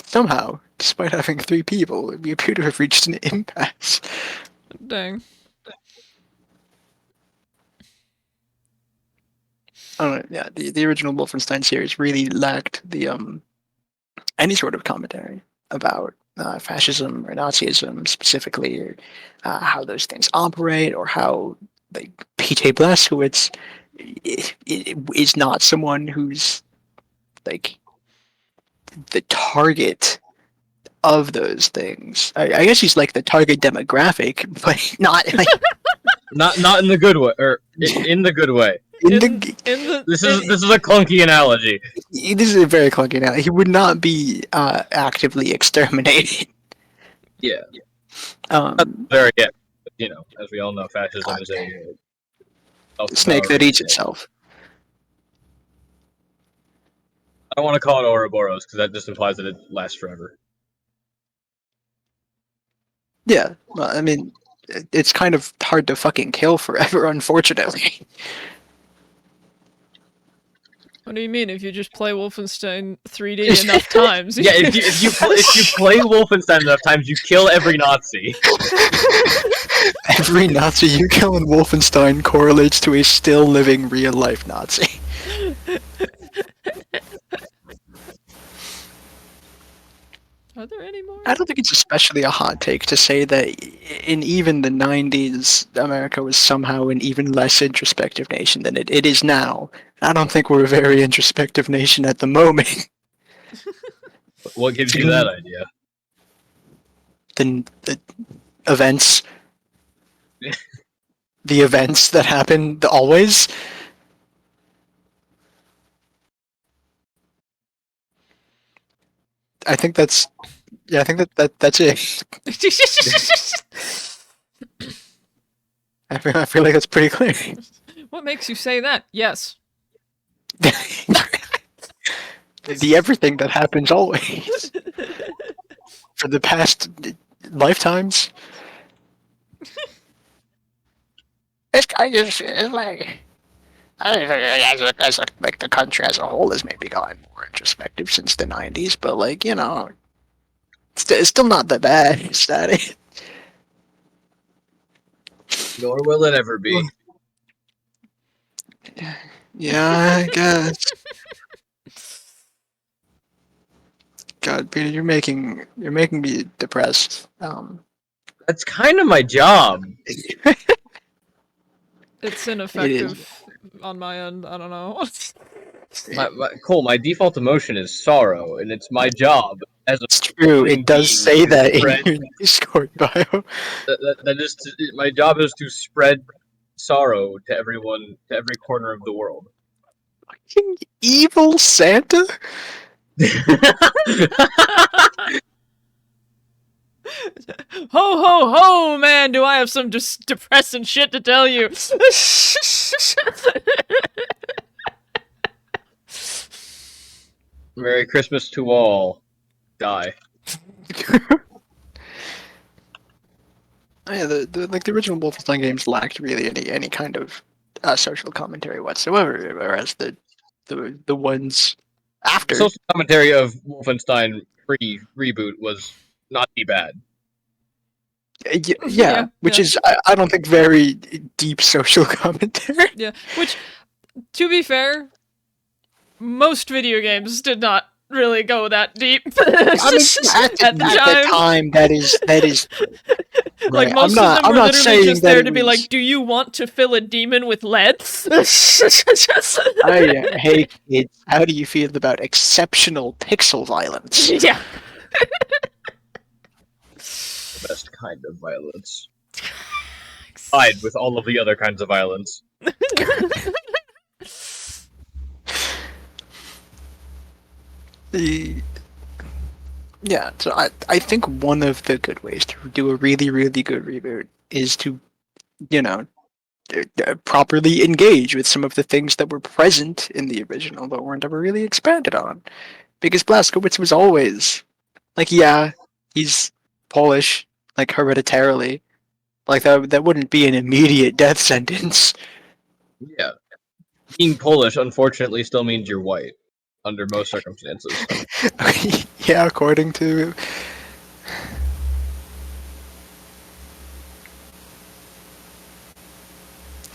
Somehow, despite having 3 people, we appear to have reached an impasse. Dang. I don't know, yeah, the original Wolfenstein series really lacked the any sort of commentary about fascism or Nazism specifically, or how those things operate, or how like P.J. Blazkowicz is not someone who's like the target of those things. I guess he's like the target demographic, but not like Not in the good way, or in the good way. This is a clunky analogy. This is a very clunky analogy. He would not be actively exterminated. Yeah. Very yeah. You know, as we all know, fascism is a Snake that eats itself. I don't want to call it Ouroboros because that just implies that it lasts forever. Yeah, well, I mean, it's kind of hard to fucking kill forever, unfortunately. What do you mean? If you just play Wolfenstein 3D enough times? Yeah, if you play Wolfenstein enough times, you kill every Nazi. Every Nazi you kill in Wolfenstein correlates to a still living real life Nazi. Are there any more? I don't think it's especially a hot take to say that in even the 90s, America was somehow an even less introspective nation than it is now. I don't think we're a very introspective nation at the moment. What gives you that idea? The events. The events that happen always. I think that's that's it. I feel like that's pretty clear. What makes you say that? Yes. The everything that happens always for the past lifetimes. It's like like the country as a whole has maybe gotten more introspective since the 90s, but like it's still not that bad. Is that it? Nor will it ever be. Yeah, I guess. God, Peter, you're making me depressed. That's kind of my job. It's ineffective on my end. I don't know. Cole, my default emotion is sorrow, and it's my job as a It's true. It does being say to that spread- in your Discord bio. that is my job is to spread sorrow to everyone, to every corner of the world. Fucking evil Santa? Ho ho ho, man! Do I have some just depressing shit to tell you? Merry Christmas to all. Die. Yeah, the original Wolfenstein games lacked really any kind of social commentary whatsoever, whereas the ones after The social commentary of Wolfenstein reboot was not too bad. yeah, which is I don't think very deep social commentary. Yeah, which, to be fair, most video games did not really go that deep. I mean, at the time, that is like right. most of them I'm were not literally saying just that there it to be was- like, do you want to fill a demon with lead? Hey kids, how do you feel about exceptional pixel violence? Yeah. The best kind of violence. Tied with all of the other kinds of violence. Yeah, so I think one of the good ways to do a really, really good reboot is to, properly engage with some of the things that were present in the original but weren't ever really expanded on. Because Blazkowicz was always, like, yeah, he's Polish, like, hereditarily. Like, that wouldn't be an immediate death sentence. Yeah. Being Polish, unfortunately, still means you're white. Under most circumstances. Yeah, according to...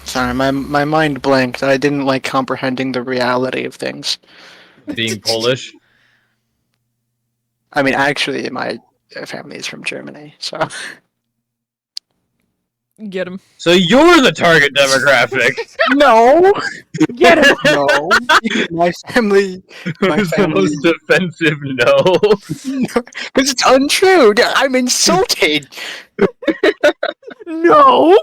Sorry, my mind blanked. I didn't like comprehending the reality of things. Being Polish? I mean, actually, my family is from Germany, so... Get him. So you're the target demographic! No! Get him! No! My family... The most offensive no. Because it's untrue! I'm insulted! No!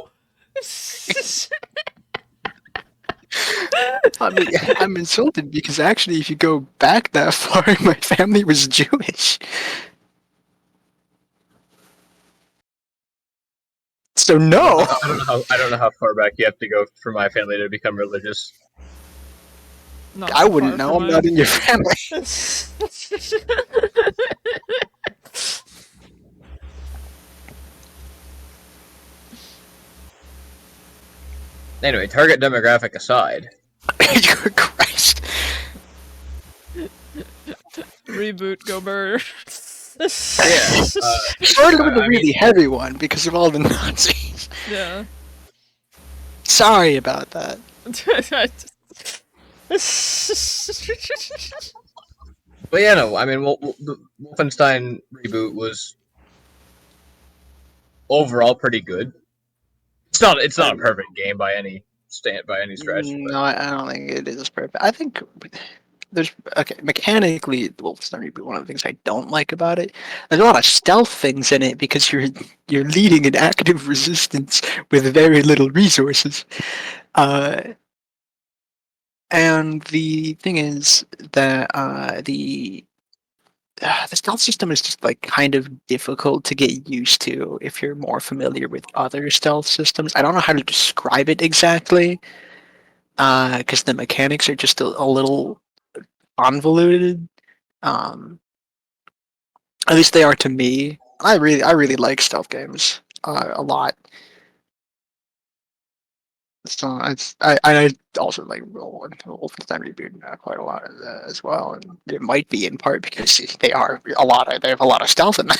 I mean, I'm insulted because actually, if you go back that far, my family was Jewish. So no! I don't know how far back you have to go for my family to become religious. Not I that wouldn't far know, from I'm not in your family. Anyway, target demographic aside. Christ. Reboot, go bird. Yeah. Started with a really heavy one because of all the Nazis. Yeah. Sorry about that. But yeah, no, I mean, the Wolfenstein reboot was overall pretty good. It's not a perfect game by any stretch, but No, I don't think it is perfect. I think there's okay mechanically, Wolfenstein Reboot. One of the things I don't like about it, there's a lot of stealth things in it because you're leading an active resistance with very little resources. Uh, and the thing is that the stealth system is just like kind of difficult to get used to if you're more familiar with other stealth systems. I don't know how to describe it exactly because the mechanics are just a little convoluted. Um, at least they are to me. I really like stealth games a lot. So I also like Wolfenstein Reboot quite a lot as well, and it might be in part because they have a lot of stealth in them.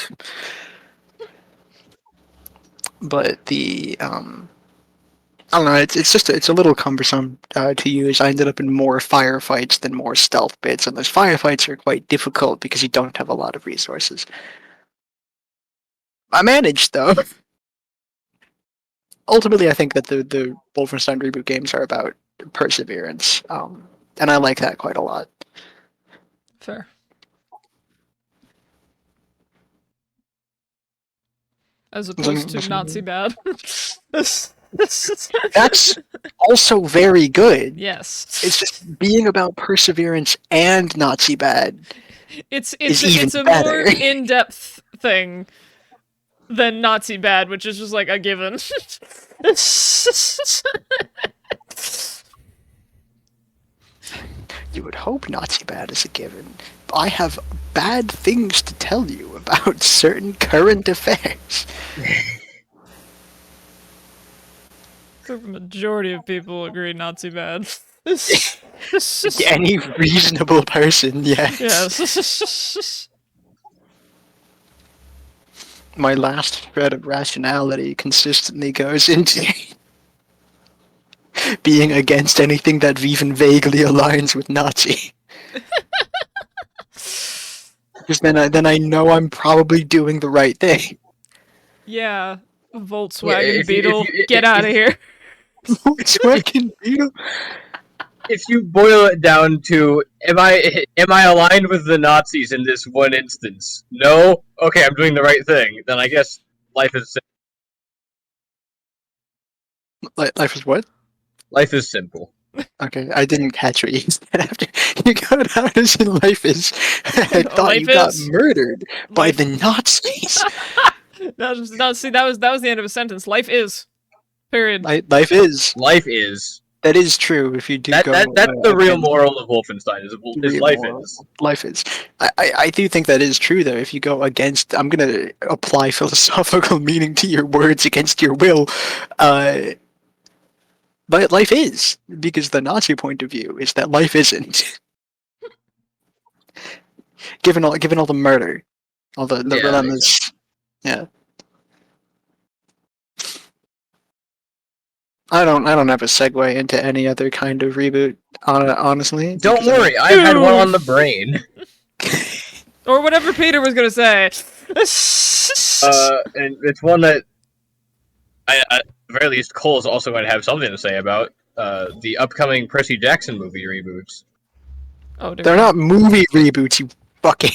But I don't know. It's a little cumbersome to use. I ended up in more firefights than more stealth bits, and those firefights are quite difficult because you don't have a lot of resources. I managed though. Ultimately, I think that the Wolfenstein Reboot games are about perseverance, and I like that quite a lot. Fair. As opposed to Nazi bad. That's also very good. Yes. It's just being about perseverance and Nazi bad. It's even a better. more in-depth thing than Nazi bad, which is just like a given. You would hope Nazi bad is a given. I have bad things to tell you about certain current affairs. The majority of people agree Nazi bad. Any reasonable person, yes. Yes. My last thread of rationality consistently goes into being against anything that even vaguely aligns with Nazi. Because then I know I'm probably doing the right thing. Yeah. Volkswagen Yeah, if you- Beetle, if you- get out of here. Volkswagen Beetle. if you boil it down to am I aligned with the Nazis in this one instance? No. Okay, I'm doing the right thing. Then I guess life is Life is what? life is simple. Okay, I didn't catch what you said after you got out as in life is. I thought Life you got is. murdered by Life- the Nazis. See, that was the end of a sentence. Life is. Period. Life is. Life is That is true. If you do that's go the real against moral of Wolfenstein the is real life moral, is. life is. I do think that is true though. If you go against, I'm gonna apply philosophical meaning to your words against your will. But life is because the Nazi point of view is that life isn't. given all the murder, all the Yeah, relentless. Yeah. I don't have a segue into any other kind of reboot, honestly. Don't because I worry, I had one on the brain. Or whatever Peter was gonna say. And it's one that at the very least Cole is also going to have something to say about. The upcoming Percy Jackson movie reboots. Oh, dear they're God. not movie reboots, you fucking.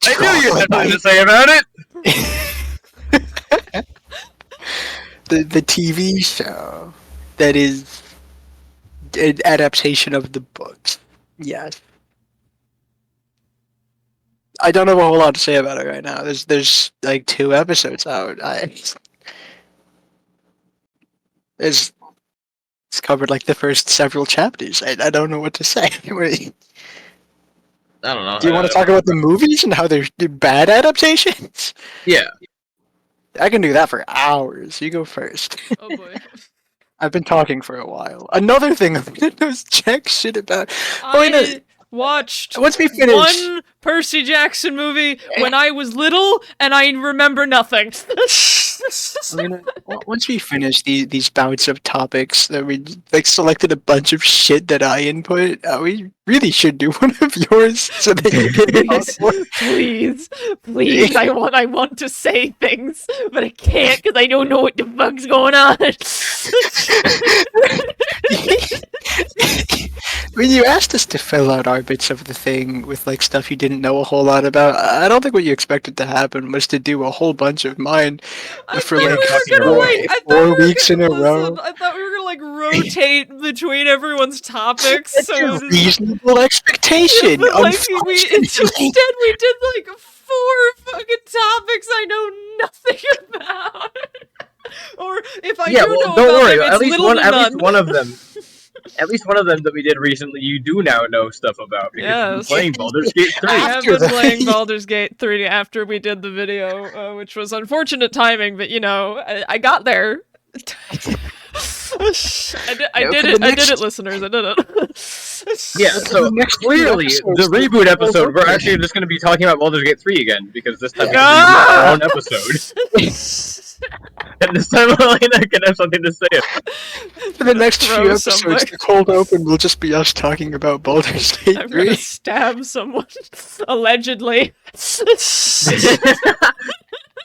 I knew you had something to say about it. The TV show that is an adaptation of the books. Yes. I don't have a whole lot to say about it right now. There's like 2 episodes out. It's covered like the first several chapters. I don't know what to say. I don't know. Do you want to talk about the movies and how they're bad adaptations? Yeah. I can do that for hours. You go first. Oh boy. I've been talking for a while. Another thing I'm gonna check shit about. Oh, wait, no. watched Once we finish, one Percy Jackson movie when I was little, and I remember nothing. once we finish these bouts of topics that we like selected a bunch of shit that I input, we really should do one of yours so that you Please, I want to say things, but I can't because I don't know what the fuck's going on. When you asked us to fill out our bits of the thing with like stuff you didn't know a whole lot about, I don't think what you expected to happen was to do a whole bunch of mine for like 4 weeks in a row. I thought we were gonna like rotate between everyone's topics. That's So a reasonable expectation. but like instead we did like 4 fucking topics I know nothing about. Or if I do know don't about worry. them, it's At least little one. to At none. least one of them. At least one of them that we did recently, you do now know stuff about because you've been Yes. playing Baldur's Gate 3. I have After been the- playing Baldur's Gate 3 after we did the video, which was unfortunate timing, but you know, I got there. I did it, listeners. I did it. Yeah, so The next few clearly, episodes, the reboot the- episode, we're actually just going to be talking about Baldur's Gate 3 again, because this time Ah! our own episode. And this time Elena can have something to say. For the next few Throw episodes, somewhere. the cold open will just be us talking about Baldur's Gate I'm 3. gonna stab someone, allegedly.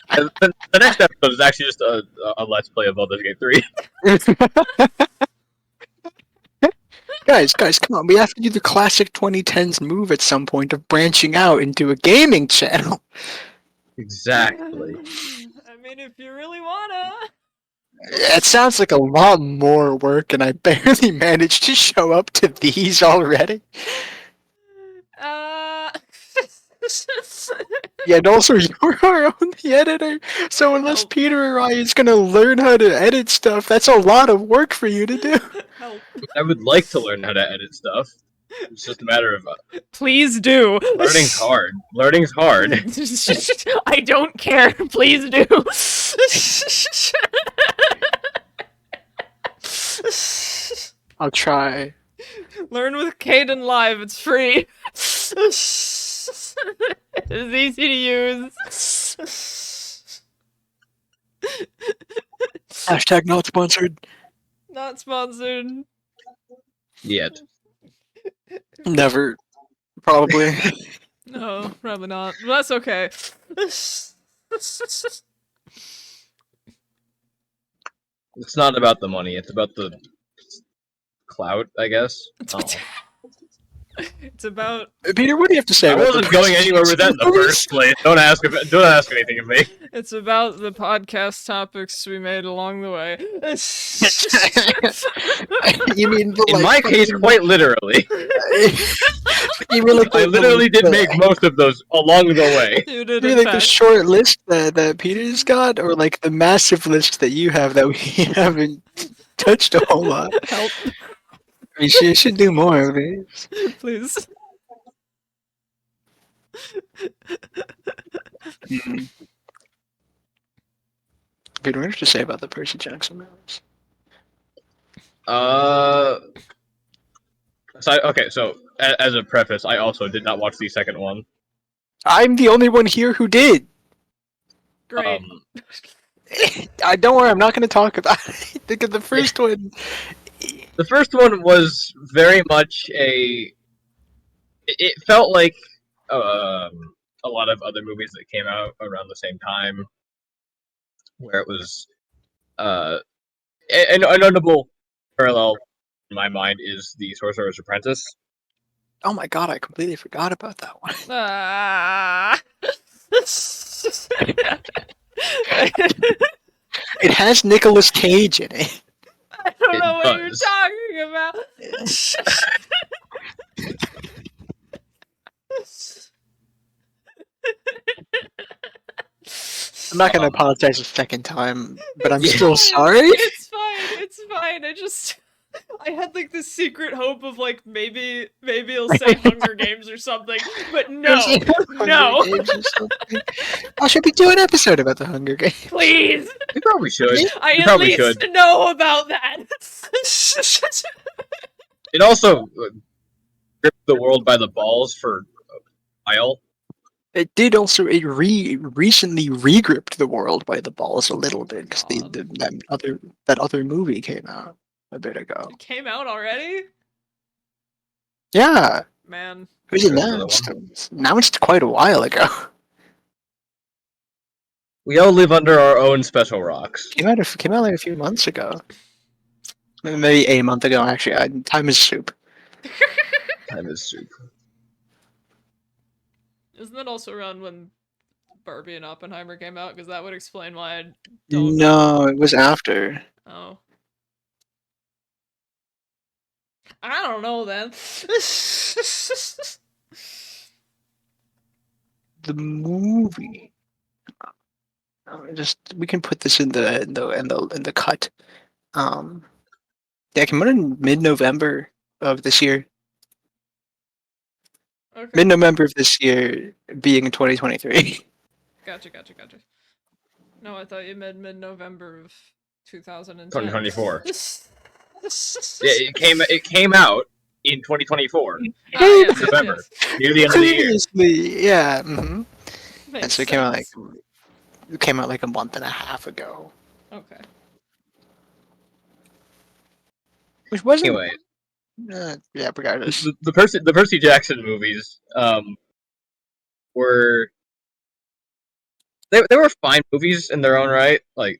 And the next episode is actually just a Let's Play of Baldur's Gate 3. Guys, come on. We have to do the classic 2010s move at some point of branching out into a gaming channel. Exactly. I mean, if you really wanna. It sounds like a lot more work, and I barely managed to show up to these already. Yeah, and also you're our only editor, so unless Help. Peter or I is gonna learn how to edit stuff, that's a lot of work for you to do. Help. I would like to learn how to edit stuff. It's just a matter of Please do. learning's hard. Learning's hard. I don't care. Please do. I'll try. Learn with Caden Live. It's free. It's easy to use. Hashtag not sponsored. Not sponsored. Yet. Never. Probably. No, probably not. But that's okay. It's not about the money, it's about the clout, I guess. Oh. It's about Peter, what do you have to say I about wasn't going anywhere with that in the first place. Don't ask anything of me. it's about the podcast topics we made along the way. You mean the, In my case, quite literally. you mean like I literally did make most of those along the way. You did, You mean in like the fact. short list that Peter's got, or like the massive list that you have that we haven't touched a whole lot? Help, We should do more of these. please. Mm. Peter, what did you say about the Percy Jackson movies? So as a preface, I also did not watch the second one. I'm the only one here who did. Great. I don't worry, I'm not going to talk about it. Because the first one. The first one was very much it felt like a lot of other movies that came out around the same time, where it was a notable parallel in my mind is the Sorcerer's Apprentice. Oh my god, I completely forgot about that one. Ah. It has Nicolas Cage in it. I don't It know what you're does. talking about. I'm not going to apologize a second time, but I'm Yeah. still sorry. It's fine. It's fine. I had like this secret hope of like maybe he'll say Hunger Games or something, but no, no, Oh, should we do an episode about the Hunger Games? please. We probably should. I You at probably least should. know about that. It also gripped the world by the balls for a while. It did also. It recently regripped the world by the balls a little bit because God. that other movie came out a bit ago. It came out already? Yeah, Man. it was There's another announced quite a while ago. We all live under our own special rocks. Came out like a few months ago. Maybe a month ago, actually. Time is soup. Time is soup. Isn't that also around when Barbie and Oppenheimer came out? Because that would explain why I don't No, it was after. Oh. I don't know then. The movie. We can put this in the cut. Yeah, it came out in mid-November of this year. Okay. Mid-November of this year, being in 2023. Gotcha. No, I thought you meant mid-November of 2010. 2024. It came out in 2024. Yes, November. yes. Near the end of the year. Previously, yeah. Mm-hmm. Makes And so sense. it came out like a month and a half ago, Okay. which wasn't. Anyway, Yeah, regardless. the Percy Jackson movies were they were fine movies in their own right, like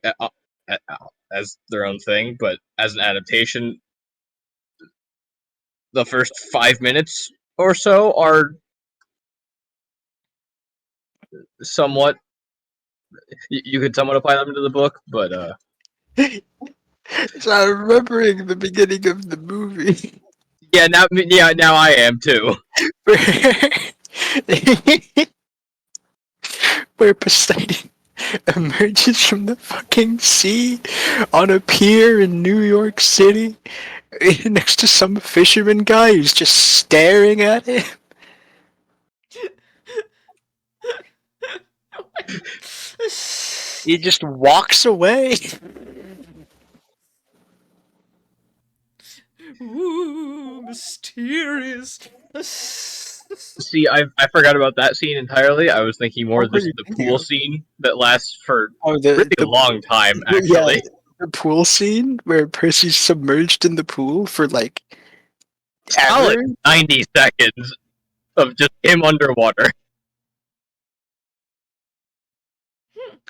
as their own thing, but as an adaptation, the first 5 minutes or so are somewhat you could somewhat apply them to the book, but So I'm remembering the beginning of the movie. now I am too. Where Poseidon emerges from the fucking sea on a pier in New York City next to some fisherman guy who's just staring at him. He just walks away. Ooh, mysterious. See, I forgot about that scene entirely. I was thinking more What of were the you thinking pool of? scene that lasts for Oh, really a long time, actually. Yeah, the pool scene where Percy's submerged in the pool for like Solid ever. 90 seconds of just him underwater.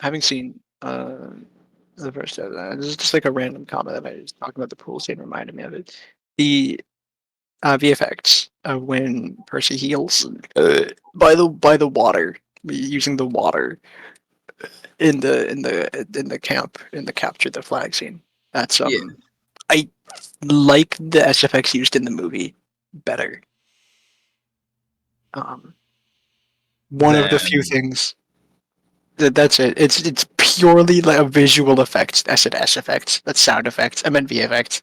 Having seen the first episode, this is just like a random comment that I was talking about the pool scene reminded me of it. The VFX of when Percy heals by the water, using the water in the camp in the capture the flag scene. That's Yeah. I like the SFX used in the movie better. One of the few things that's it. It's purely like a visual effect. I said SFX. That's sound effects. I meant VFX.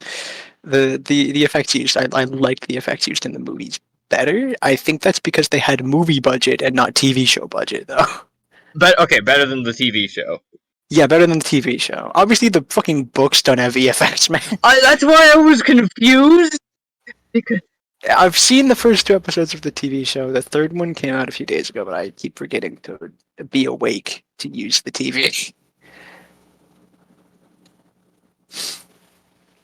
The effects used. I like the effects used in the movies better. I think that's because they had movie budget and not TV show budget though. But okay, better than the TV show. Yeah, better than the TV show. Obviously, the fucking books don't have VFX, man. That's why I was confused. Because I've seen the first two episodes of the TV show. The third one came out a few days ago, but I keep forgetting to be awake to use the TV.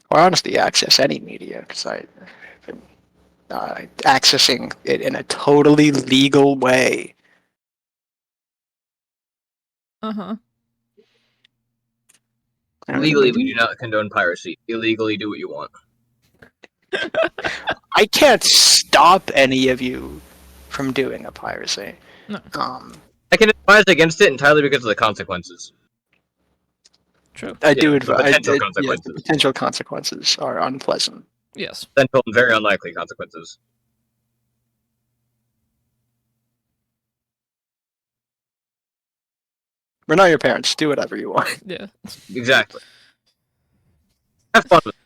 Or honestly, access any media, because I've been accessing it in a totally legal way. Uh-huh. legally, we do not condone piracy. Illegally, do what you want. I can't stop any of you from doing a piracy. No. I can advise against it entirely because of the consequences. True. I do the advise. potential Yes, consequences. the potential consequences are unpleasant. Yes. Potential and very unlikely consequences. We're not your parents. Do whatever you want. Yeah. Exactly. Have fun with it.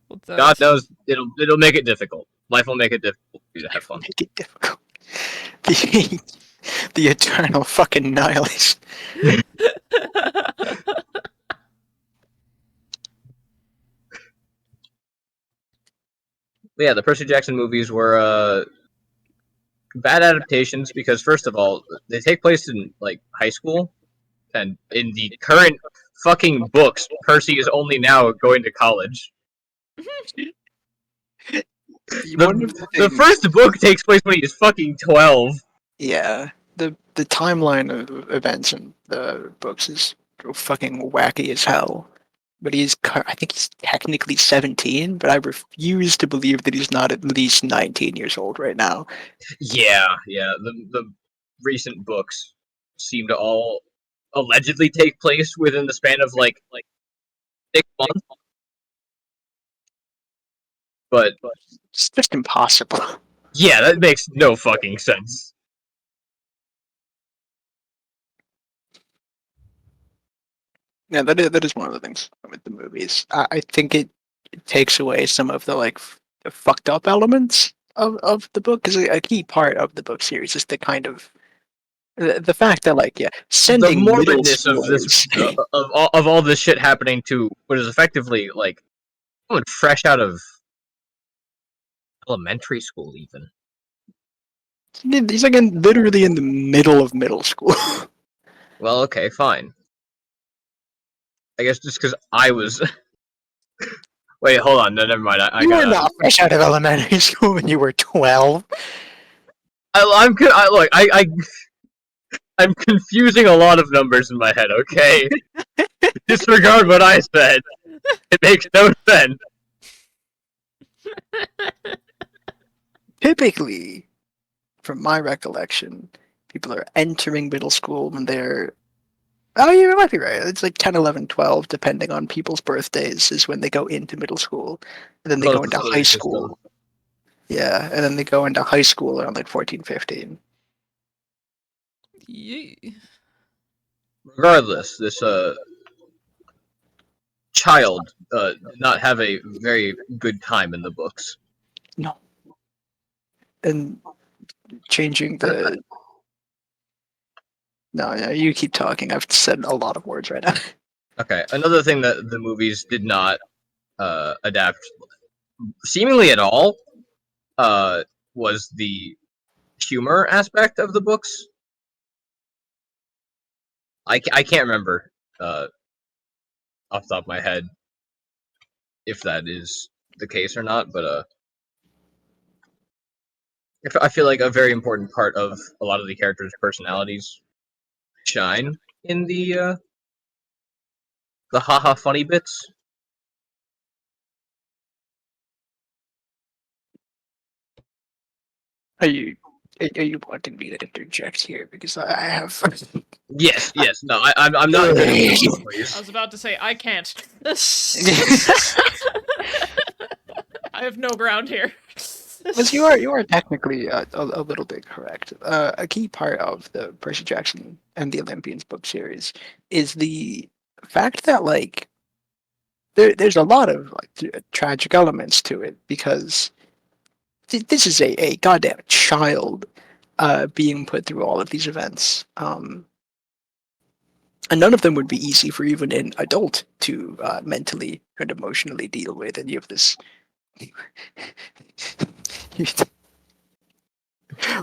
Well, God knows it'll make it difficult. Life will make it difficult for you to have fun. Make it difficult. The eternal fucking nihilist. Yeah, the Percy Jackson movies were bad adaptations because first of all, they take place in like high school, and in the current fucking books, Percy is only now going to college. One of The things, first book takes place when he is fucking 12. yeah, the timeline of events in the books is fucking wacky as hell. But I think he's technically 17, but I refuse to believe that he's not at least 19 years old right now. Yeah. The recent books seem to all allegedly take place within the span of like 6 months. But It's just impossible. yeah, that makes no fucking sense. Yeah, that is one of the things with the movies. I think it takes away some of the the fucked up elements of the book, because a key part of the book series is the kind of the fact that The sending middle morbidness of this schoolers. of all this shit happening to what is effectively like someone fresh out of elementary school, even. He's literally in the middle of middle school. Well, okay, fine. I guess just because I was. Wait, hold on. No, never mind. I You were gotta. not fresh out of elementary school when you were 12. Look. I'm confusing a lot of numbers in my head. Okay, disregard what I said. It makes no sense. Typically, from my recollection, people are entering middle school when they're. Oh, you might be right. It's like 10, 11, 12, depending on people's birthdays, is when they go into middle school. And then they Close go to into the high system. school. Yeah, and then they go into high school around like 14, 15. Yeah. Regardless, this child did not have a very good time in the books. No. And changing the. No, yeah, you keep talking. I've said a lot of words right now. Okay, another thing that the movies did not adapt seemingly at all was the humor aspect of the books. I can't remember off the top of my head if that is the case or not, but I feel like a very important part of a lot of the characters' personalities shine in the haha funny bits. Are you wanting me to interject here? Because I have. Yes. No, I'm not good at this, I please. was about to say I can't. I have no ground here. Because you are technically a little bit correct. A key part of the Percy Jackson and the Olympians book series is the fact that there's a lot of tragic elements to it, because this is a goddamn child being put through all of these events. And none of them would be easy for even an adult to mentally and emotionally deal with. And you have this.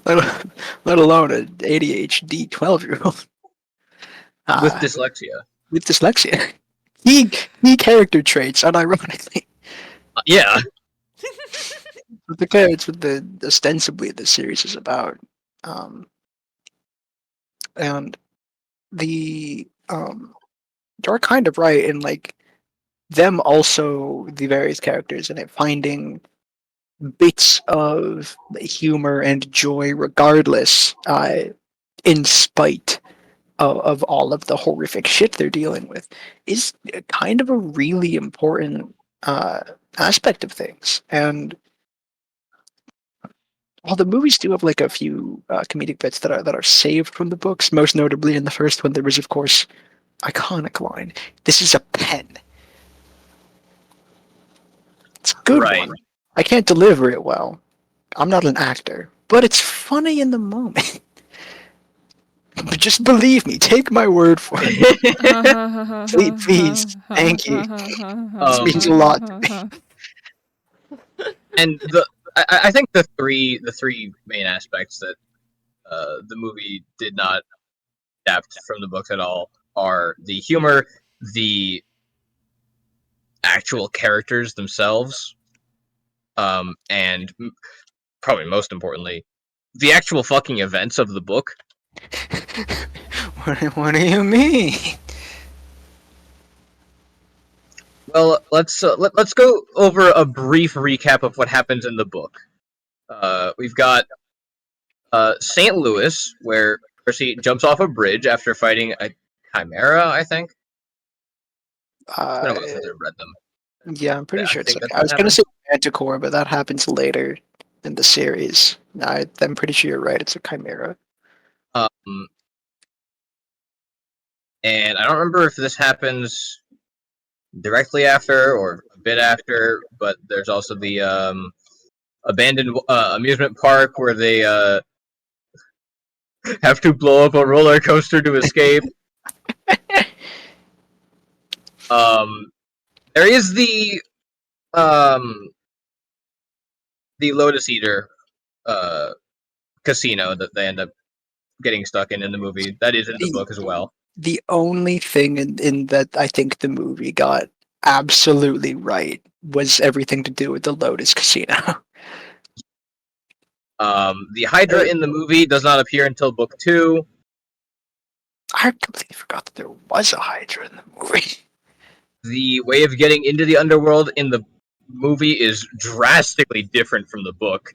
let alone an ADHD 12-year-old With dyslexia. with dyslexia. Key character traits, unironically. Yeah. With the characters with the ostensibly the series is about, and you're kind of right in them also, the various characters in it, finding bits of humor and joy regardless, in spite of all of the horrific shit they're dealing with, is kind of a really important aspect of things. And while the movies do have a few comedic bits that are saved from the books, most notably in the first one, there was of course iconic line, "This is a pen." It's a good Right. one. I can't deliver it well. I'm not an actor, but it's funny in the moment. But just believe me, take my word for it. Please, thank you. This means a lot to me. And I think the three main aspects that the movie did not adapt from the books at all are the humor, the actual characters themselves, and probably most importantly, the actual fucking events of the book. What do you mean? Well, let's go over a brief recap of what happens in the book. We've got St. Louis, where Percy jumps off a bridge after fighting a chimera, I think. It's been a while since I've read them. Yeah, I'm pretty I sure it's think like, that's I what was gonna happened. say Manticore, but that happens later in the series. I'm pretty sure you're right. It's a chimera. Um, and I don't remember if this happens directly after or a bit after, but there's also the abandoned amusement park where they have to blow up a roller coaster to escape. There is the Lotus Eater casino that they end up getting stuck in the movie. That is in the book as well. The only thing in that I think the movie got absolutely right was everything to do with the Lotus Casino. The Hydra in the movie does not appear until book 2. I completely forgot that there was a Hydra in the movie. The way of getting into the underworld in the movie is drastically different from the book.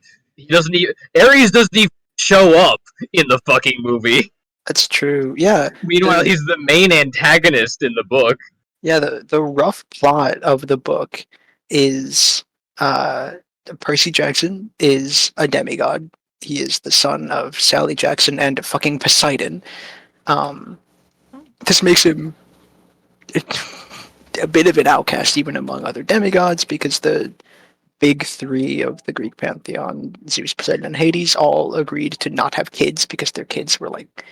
Ares doesn't even show up in the fucking movie. That's true. Yeah. Meanwhile, he's the main antagonist in the book. Yeah, the rough plot of the book is Percy Jackson is a demigod. He is the son of Sally Jackson and fucking Poseidon. This makes him a bit of an outcast even among other demigods because the big three of the Greek pantheon, Zeus, Poseidon, and Hades, all agreed to not have kids because their kids were like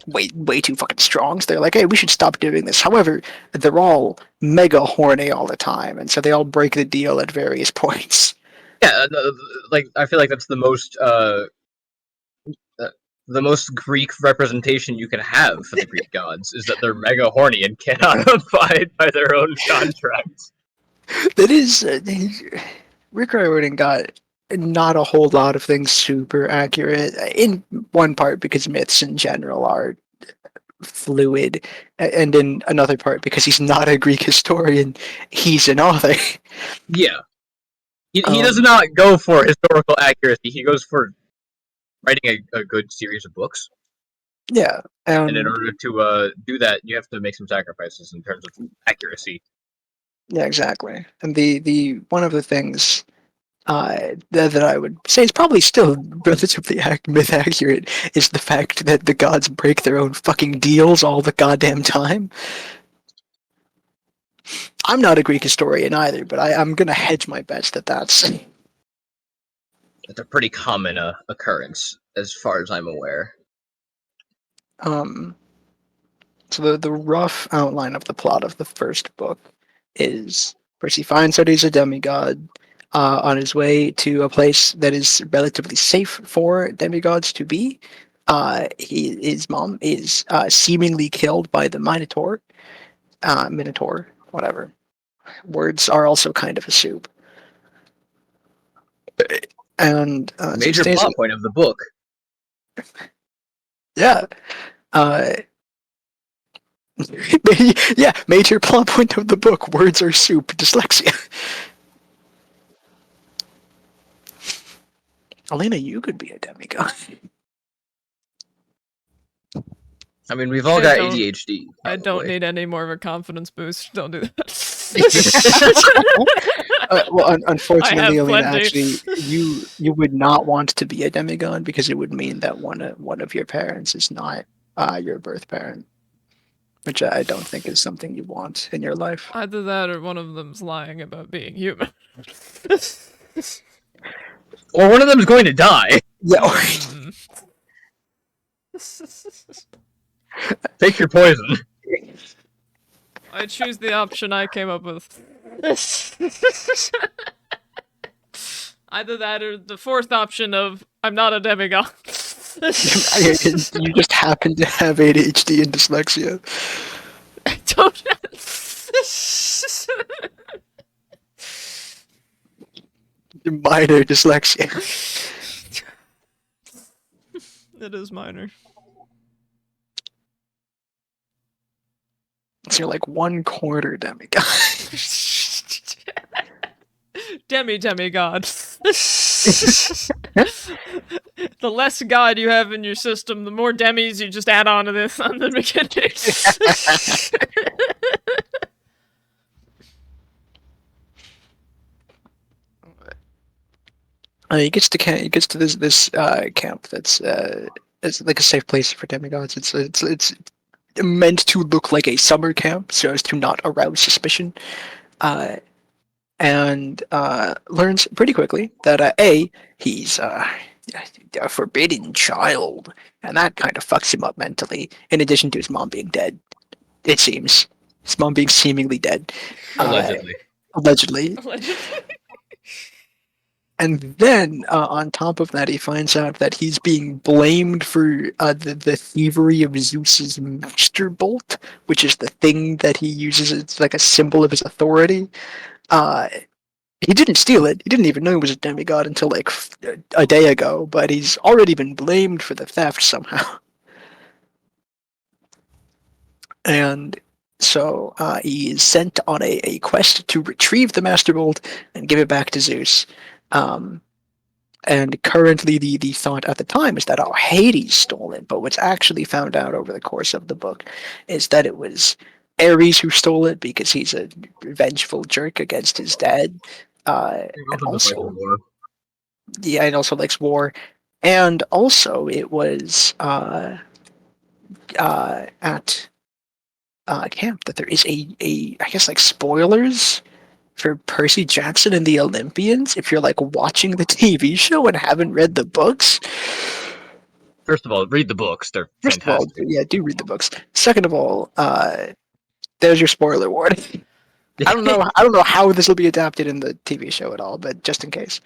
way too fucking strong. So they're like, hey, we should stop doing this. However, they're all mega horny all the time, and so they all break the deal at various points. Yeah, like I feel like that's the most Greek representation you can have for the Greek gods is that they're mega horny and cannot abide by their own contracts. That is, Rick Riordan got not a whole lot of things super accurate. In one part, because myths in general are fluid, and in another part because he's not a Greek historian, he's an author. Yeah. He does not go for historical accuracy. He goes for writing a good series of books. Yeah. And in order to do that, you have to make some sacrifices in terms of accuracy. Yeah, exactly. And the one of the things that I would say is probably still relatively myth accurate is the fact that the gods break their own fucking deals all the goddamn time. I'm not a Greek historian either, but I'm gonna hedge my bets that that's It's a pretty common occurrence, as far as I'm aware. So the rough outline of the plot of the first book is Percy finds out he's a demigod on his way to a place that is relatively safe for demigods to be. His mom is seemingly killed by the Minotaur, whatever. Words are also kind of a soup. And Major plot point of the book. Yeah. Yeah, major plot point of the book. Words are soup. Dyslexia. Elena, you could be a demigod. I mean, we've all got ADHD. I don't need any more of a confidence boost. Don't do that. Well, unfortunately, Elena, plenty. actually, you would not want to be a demigod because it would mean that one of your parents is not your birth parent, which I don't think is something you want in your life. Either that or one of them's lying about being human. Or one of them's going to die. Yeah. Take your poison. I choose the option I came up with. Either that or the fourth option of I'm not a demigod. You just happen to have ADHD and dyslexia. I don't. Minor dyslexia. It is minor. So you're like 1/4 demigod. Demigod. The less god you have in your system, the more demis you just add on to this on the beginning. He gets to this camp that's it's like a safe place for demigods. It's meant to look like a summer camp so as to not arouse suspicion. And learns pretty quickly that he's a forbidden child, and that kind of fucks him up mentally. In addition to his mom being dead, it seems his mom being seemingly dead, Allegedly. allegedly. Allegedly. And then on top of that, he finds out that he's being blamed for the thievery of Zeus's master bolt, which is the thing that he uses. It's like a symbol of his authority. He didn't steal it. He didn't even know he was a demigod until like a day ago, but he's already been blamed for the theft somehow. And so he is sent on a quest to retrieve the Master Bolt and give it back to Zeus. And currently the thought at the time is that Hades stole it, but what's actually found out over the course of the book is that it was Ares who stole it because he's a vengeful jerk against his dad. And also likes war. And also it was at camp that there is a I guess like spoilers for Percy Jackson and the Olympians if you're like watching the TV show and haven't read the books. First of all, read the books. They're fantastic. Do read the books. Second of all, there's your spoiler warning. I don't know how this will be adapted in the TV show at all, but just in case.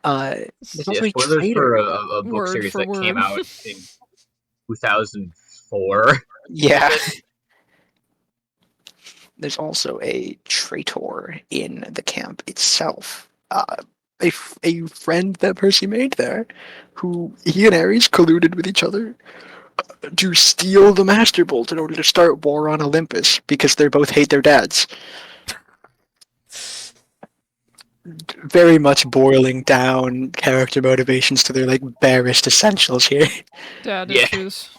There's also a spoilers traitor. for a book Word series for that word. came out in 2004. Yeah. There's also a traitor in the camp itself. A friend that Percy made there, who he and Ares colluded with each other to steal the Master Bolt in order to start war on Olympus because they both hate their dads. Very much boiling down character motivations to their like barest essentials here. Dad Yeah. issues.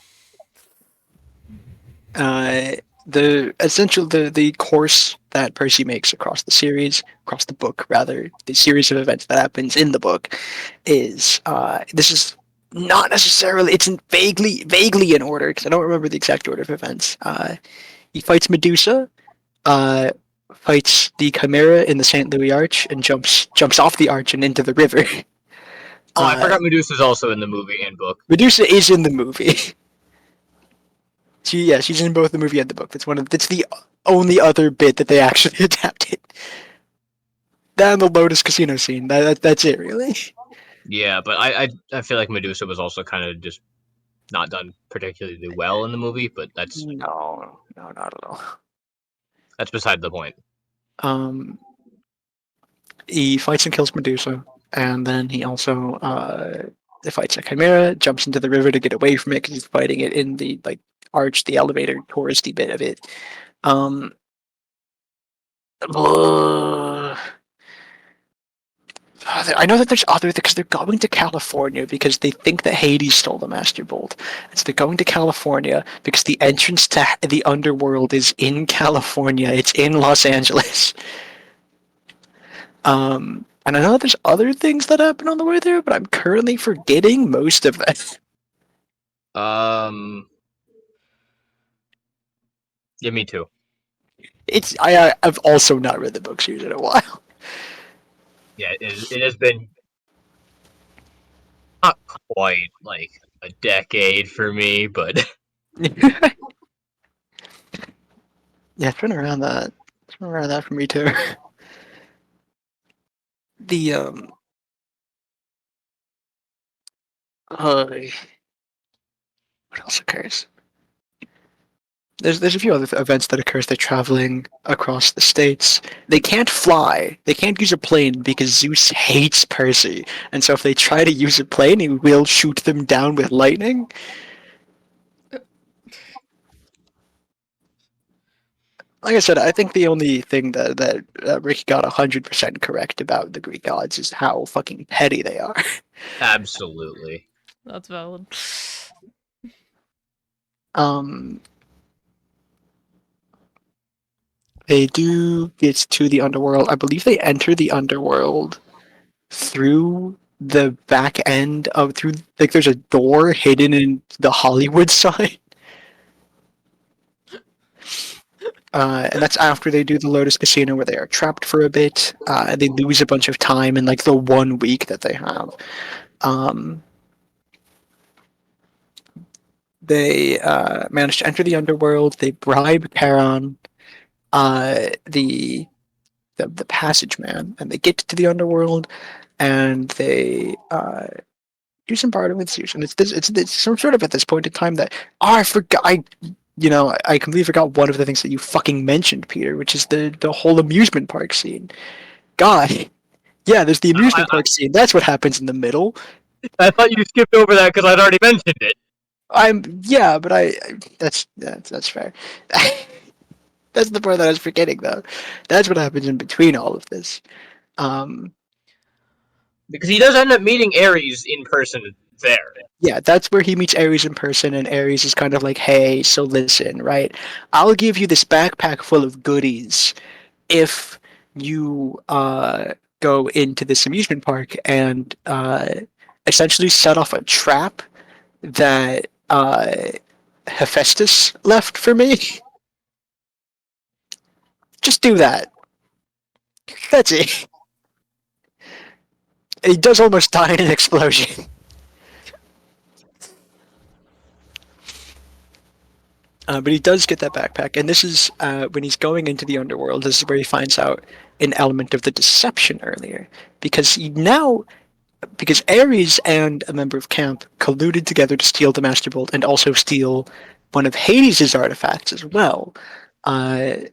The course that Percy makes across the book rather, the series of events that happens in the book is this is not necessarily, it's vaguely in order because I don't remember the exact order of events. He fights Medusa, fights the Chimera in the St. Louis Arch and jumps off the arch and into the river. Oh, I forgot Medusa's also in the movie and book. Medusa is in the movie. She's in both the movie and the book. That's the only other bit that they actually adapted. That and the Lotus Casino scene. That's it, really. Yeah, but I feel like Medusa was also kind of just not done particularly well in the movie, but that's No, not at all. That's beside the point. He fights and kills Medusa, and then he also fights a Chimera, jumps into the river to get away from it because he's fighting it in the like arch, the elevator touristy bit of it. I know that there's other because they're going to California because they think that Hades stole the Master Bolt. And so they're going to California because the entrance to the underworld is in California. It's in Los Angeles. And I know that there's other things that happen on the way there, but I'm currently forgetting most of them. Yeah, me too. I've also not read the book series in a while. Yeah, it has been not quite like a decade for me, but Yeah, it's been around that. It's been around that for me too. The what else occurs? There's a few other events that occurs. They're traveling across the states. They can't fly. They can't use a plane because Zeus hates Percy. And so if they try to use a plane, he will shoot them down with lightning. Like I said, I think the only thing that Ricky got 100% correct about the Greek gods is how fucking petty they are. Absolutely. That's valid. Um, they do get to the underworld. I believe they enter the underworld through the back end of through like there's a door hidden in the Hollywood side. And that's after they do the Lotus Casino where they are trapped for a bit. And they lose a bunch of time in like the 1 week that they have. They manage to enter the underworld. They bribe Charon, the passage man, and they get to the underworld, and they do some bartering with Zeus. And it's some sort of at this point in time that I forgot. I completely forgot one of the things that you fucking mentioned, Peter, which is the whole amusement park scene. God, yeah, there's the amusement park scene. That's what happens in the middle. I thought you skipped over that because I'd already mentioned it. But that's fair. That's the part that I was forgetting, though. That's what happens in between all of this. Because he does end up meeting Ares in person there. Yeah, that's where he meets Ares in person, and Ares is kind of like, hey, so listen, right? I'll give you this backpack full of goodies if you go into this amusement park and essentially set off a trap that Hephaestus left for me. Just do that. That's it. He does almost die in an explosion. But he does get that backpack, and this is when he's going into the underworld. This is where he finds out an element of the deception earlier, because Ares and a member of camp colluded together to steal the Master Bolt and also steal one of Hades' artifacts as well. And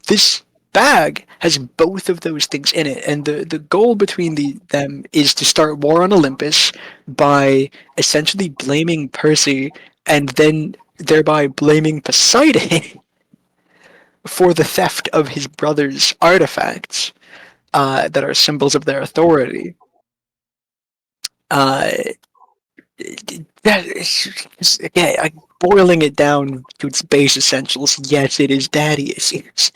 this bag has both of those things in it, and the goal between them is to start war on Olympus by essentially blaming Percy and then thereby blaming Poseidon for the theft of his brother's artifacts that are symbols of their authority. Again, boiling it down to its base essentials, yes, it is daddy issues.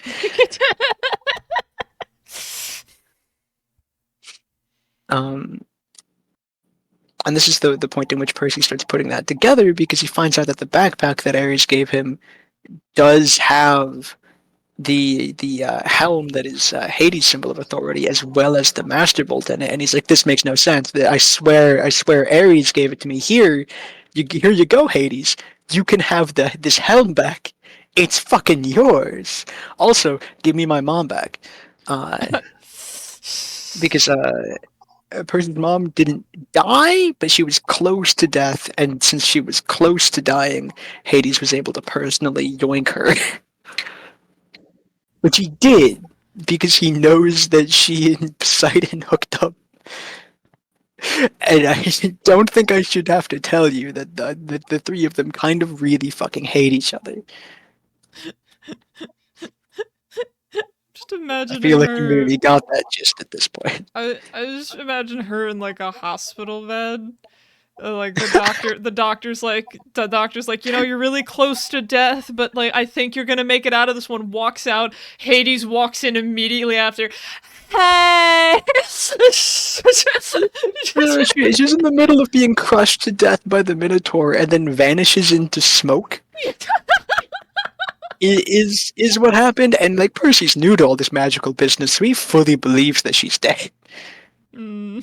And this is the point in which Percy starts putting that together, because he finds out that the backpack that Ares gave him does have the helm that is Hades' symbol of authority, as well as the Master Bolt in it. And he's like, this makes no sense. I swear Ares gave it to me. Here you go, Hades. You can have this helm back. It's fucking yours. Also, give me my mom back. Because Percy's mom didn't die, but she was close to death, and since she was close to dying, Hades was able to personally yoink her. Which he did, because he knows that she and Poseidon hooked up. And I don't think I should have to tell you that the three of them kind of really fucking hate each other. Just imagine I feel like her... you maybe got that gist at this point. I just imagine her in like a hospital bed. Like the doctor's like, you're really close to death, but like I think you're gonna make it out of this one. Walks out, Hades walks in immediately after. Hey! She's in the middle of being crushed to death by the Minotaur and then vanishes into smoke. Is what happened, and like Percy's new to all this magical business, so he fully believes that she's dead. Mm.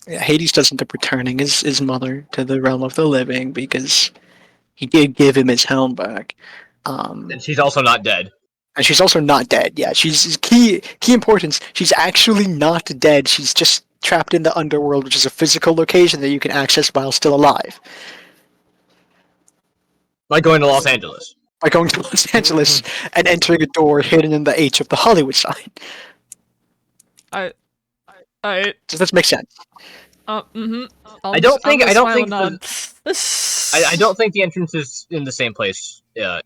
Hades does end up returning his mother to the realm of the living because he did give him his helm back. And she's also not dead. And she's also not dead. Yeah, she's key importance. She's actually not dead. She's just trapped in the underworld, which is a physical location that you can access while still alive. Like going to Los Angeles. By going to Los Angeles and entering a door hidden in the H of the Hollywood sign. I Does this make sense? mm-hmm. I don't think I don't think the entrance is in the same place. Yeah.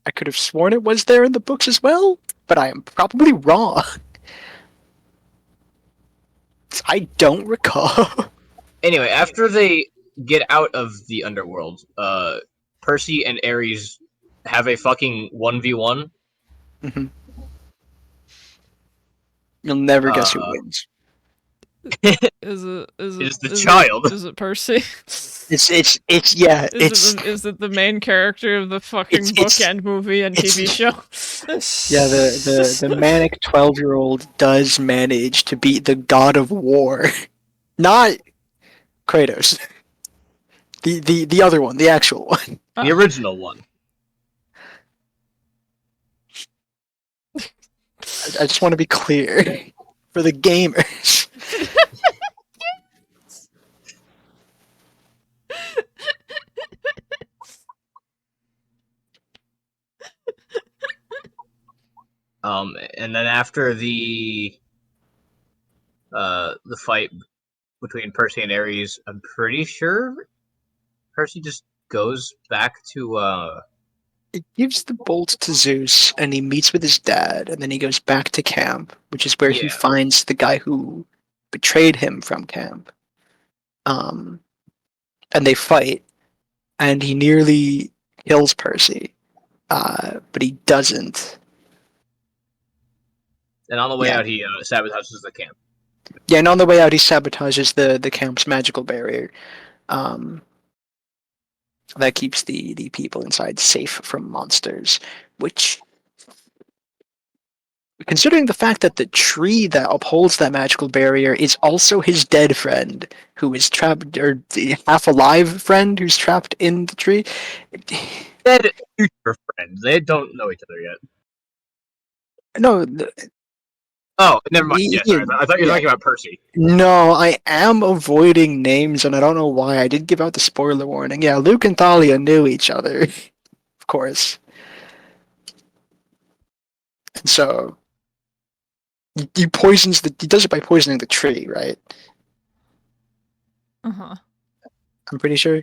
I could have sworn it was there in the books as well, but I am probably wrong. I don't recall. Anyway, after they get out of the underworld, Percy and Ares have a fucking 1v1. Mm-hmm. You'll never guess who wins. Is it the child. Is it Percy? Is it the main character of the fucking book and movie and TV show? Yeah, the manic 12-year-old does manage to beat the god of war. Not Kratos. The other one, the actual one. The original one. I just want to be clear for the gamers. And then after the fight between Percy and Ares, I'm pretty sure Percy just goes back to It gives the bolt to Zeus, and he meets with his dad, and then he goes back to camp, which is where he finds the guy who betrayed him from camp. And they fight, and he nearly kills Percy, but he doesn't. And on the way out, he sabotages the camp. Yeah, and on the way out, he sabotages the camp's magical barrier. That keeps the people inside safe from monsters, which, considering the fact that the tree that upholds that magical barrier is also his dead friend, who is trapped, or the half-alive friend who's trapped in the tree. Dead future friends. They don't know each other yet. No. Oh, never mind. Yeah, sorry. I thought you were talking about Percy. No, I am avoiding names, and I don't know why. I did give out the spoiler warning. Yeah, Luke and Thalia knew each other, of course. And so he does it by poisoning the tree, right? Uh-huh. I'm pretty sure.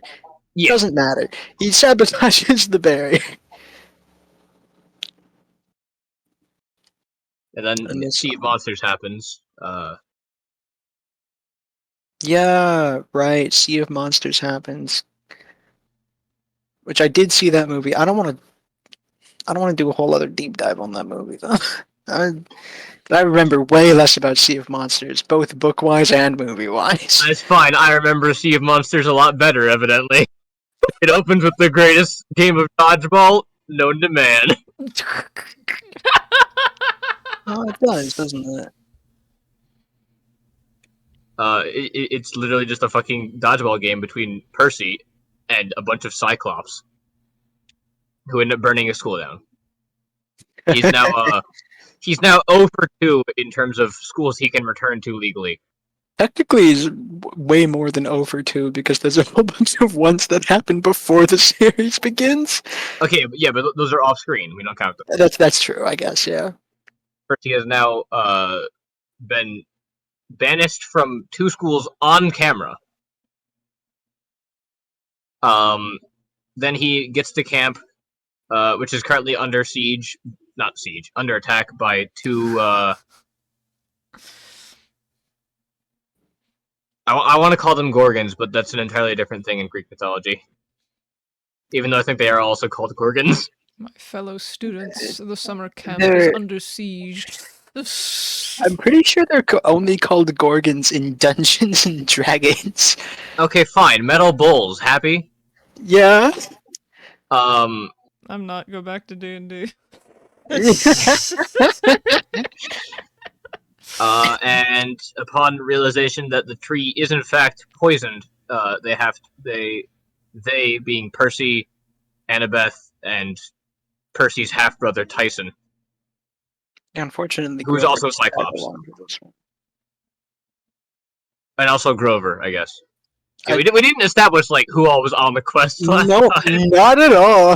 Yeah. Doesn't matter. He sabotages the barrier. And then Sea of Monsters happens. Yeah, right. Sea of Monsters happens. Which I did see that movie. I don't want to do a whole other deep dive on that movie though. I remember way less about Sea of Monsters, both book-wise and movie-wise. That's fine. I remember Sea of Monsters a lot better, evidently. It opens with the greatest game of dodgeball known to man. Oh, it does, doesn't it? It's literally just a fucking dodgeball game between Percy and a bunch of Cyclops who end up burning a school down. He's now he's now 0 for 2 in terms of schools he can return to legally. Technically, he's way more than 0 for 2 because there's a whole bunch of ones that happen before the series begins. Okay, yeah, but those are off screen. We don't count them. That's true, I guess. Yeah. Percy has now been banished from 2 schools on camera. Then he gets to camp, which is currently under under attack by 2. I want to call them Gorgons, but that's an entirely different thing in Greek mythology. Even though I think they are also called Gorgons. My fellow students, the summer camp is under siege. I'm pretty sure they're only called Gorgons in Dungeons and Dragons. Okay, fine. Metal Bulls. Happy? Yeah. I'm not. Go back to D&D. And upon realization that the tree is in fact poisoned, they being Percy, Annabeth, and Percy's half brother Tyson, Unfortunately, who's Grover also doesn't tag Cyclops, along to this one. and also Grover, I guess. Yeah, we didn't establish like who all was on the quest last No, time. not at all.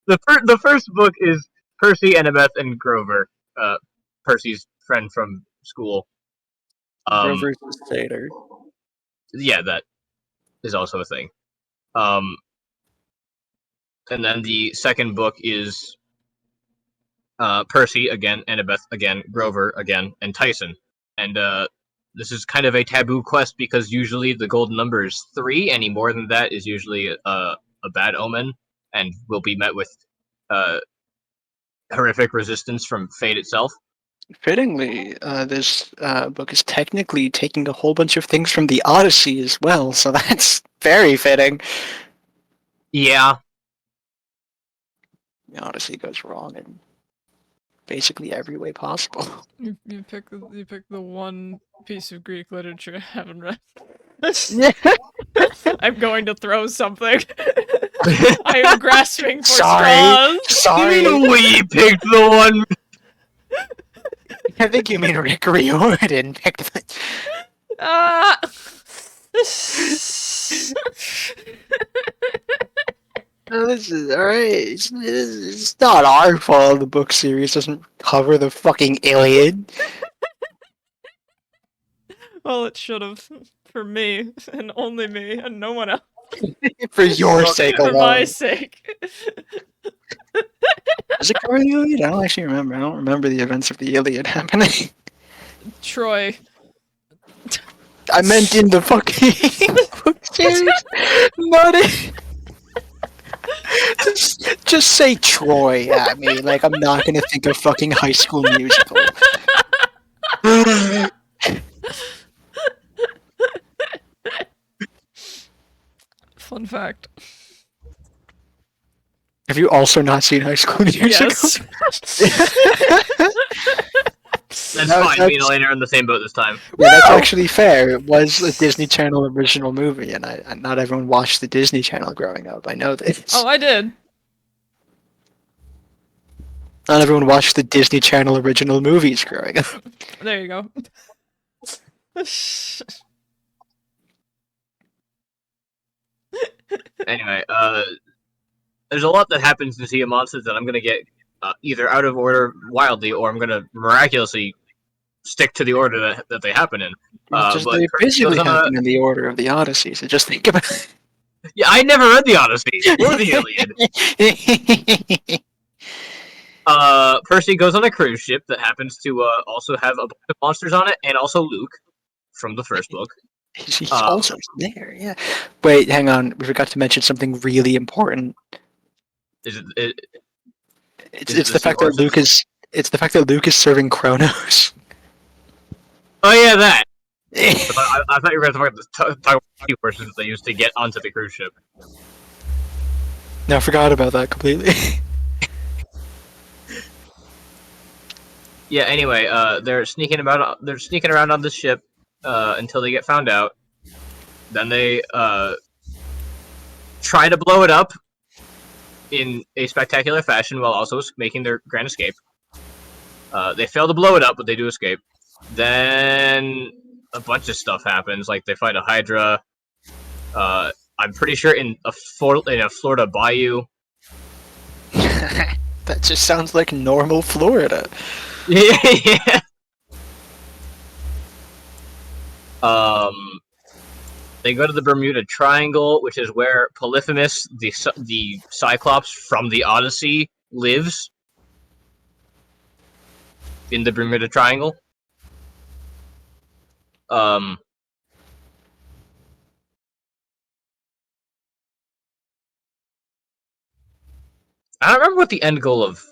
The first book is Percy, Annabeth, and Grover, Percy's friend from school. Grover's the satyr. Yeah, that is also a thing. And then the second book is Percy again, Annabeth again, Grover again, and Tyson. And this is kind of a taboo quest because usually the golden number is 3. Any more than that is usually a bad omen and will be met with horrific resistance from fate itself. Fittingly, this book is technically taking a whole bunch of things from the Odyssey as well, so that's very fitting. Yeah. The Odyssey goes wrong in basically every way possible. You pick the one piece of Greek literature I haven't read. I'm going to throw something. I am grasping for straws. Sorry. We picked the one. I think you mean Rick Riordan picked the... Ah! No, this is alright. It's not our fault the book series doesn't cover the fucking Iliad. Well, it should have. For me, and only me, and no one else. For your sake For alone. my sake. Does it cover the Iliad? I don't actually remember. I don't remember the events of the Iliad happening. Troy. I meant in the fucking book series. Not in... Just say Troy at me. Like, I'm not gonna think of fucking High School Musical. Fun fact. Have you also not seen High School Musical? Yes. That's fine. Me and Elena are in the same boat this time. Yeah, that's actually fair. It was a Disney Channel original movie, and not everyone watched the Disney Channel growing up. I know this. Oh, I did. Not everyone watched the Disney Channel original movies growing up. There you go. Anyway, there's a lot that happens in Sea of Monsters that I'm gonna get either out of order wildly, or I'm gonna miraculously stick to the order that they happen in. Just But they Percy basically goes on happen in the order of the Odyssey, so just think about it. Yeah, I never read the Odyssey or the Iliad. Percy goes on a cruise ship that happens to also have a bunch of monsters on it, and also Luke from the first book. He's also there, yeah. Wait, hang on. We forgot to mention something really important. Is it It's the the fact that seahorses? Luke is. It's the fact that Luke is serving Kronos. Oh yeah, that. I thought you were going to talk about the seahorses that they used to get onto the cruise ship. No, I forgot about that completely. Yeah. Anyway, they're sneaking around on this ship until they get found out. Then they try to blow it up in a spectacular fashion while also making their grand escape. They fail to blow it up, but they do escape. Then a bunch of stuff happens, like they fight a Hydra. I'm pretty sure in a Florida bayou. That just sounds like normal Florida. Yeah. They go to the Bermuda Triangle, which is where Polyphemus, the Cyclops from the Odyssey, lives. In the Bermuda Triangle. I don't remember what the end goal of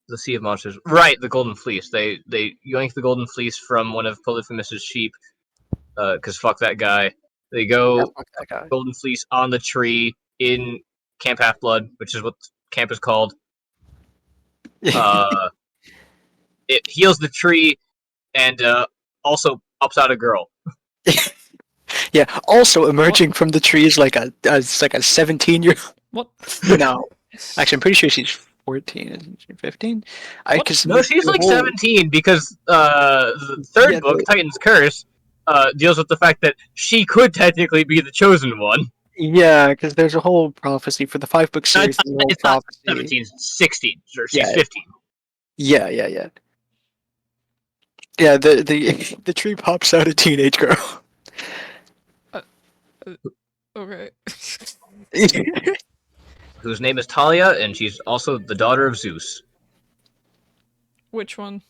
the Sea of Monsters. Right, the Golden Fleece. They yoink the Golden Fleece from one of Polyphemus's sheep. Because fuck that guy. They go Yeah, fuck that guy. Golden Fleece on the tree in Camp Half Blood, which is what camp is called. It heals the tree and also pops out a girl. Yeah. Also emerging from the trees like a 17-year-old. What? No. Actually, I'm pretty sure she's 14, isn't she? 15? What? Because No, she's like 17 because the third Yeah, book, Titan's Curse, deals with the fact that she could technically be the chosen one. yeah, because there's a whole prophecy for the 5-book No, series. There's a whole it's not prophecy. 17, it's 16, or she's Yeah. 15. Yeah. Yeah, the tree pops out a teenage girl. Okay. Whose name is Talia, and she's also the daughter of Zeus. Which one?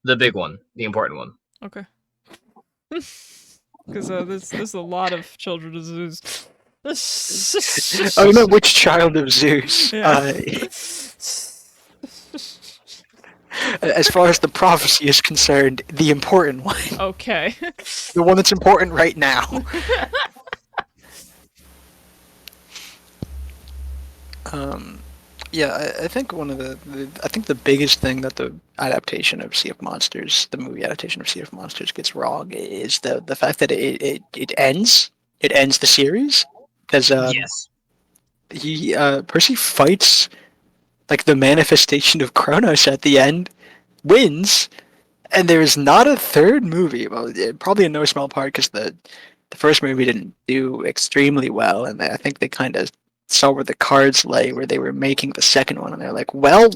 The big one, the important one. Okay. Because there's a lot of children of Zeus. Oh no, which child of Zeus? Yeah. As far as the prophecy is concerned, the important one. Okay. The one that's important right now. Yeah, I think one of I think the biggest thing that the adaptation of Sea of Monsters, the movie adaptation of Sea of Monsters, gets wrong is the fact that it ends the series because Yes. Percy fights like the manifestation of Kronos at the end, wins, and there is not a third movie. Well, probably in no small part because the first movie didn't do extremely well, and I think they kind of saw where the cards lay, where they were making the second one, and they're like, well,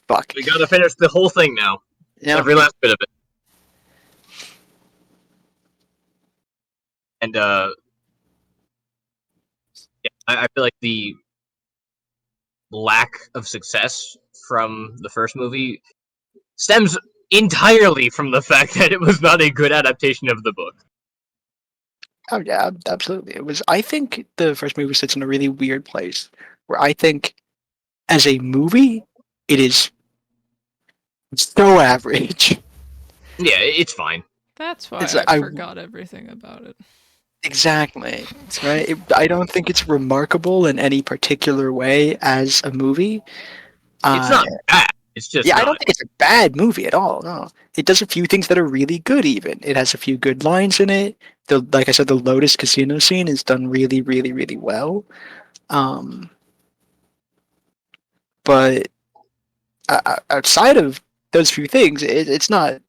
fuck. We gotta finish the whole thing now. Yeah. Every last bit of it. And yeah, I feel like the lack of success from the first movie stems entirely from the fact that it was not a good adaptation of the book. Oh yeah, absolutely. It was. I think the first movie sits in a really weird place where I think, as a movie, it is so average. Yeah, it's fine. That's why It's I forgot everything about it. Exactly. Right. I don't think it's remarkable in any particular way as a movie. It's not bad. It's just Yeah, I not. don't think it's a bad movie at all. No, it does a few things that are really good. Even it has a few good lines in it. Like I said, the Lotus Casino scene is done really, really, really well. But outside of those few things, it's not. It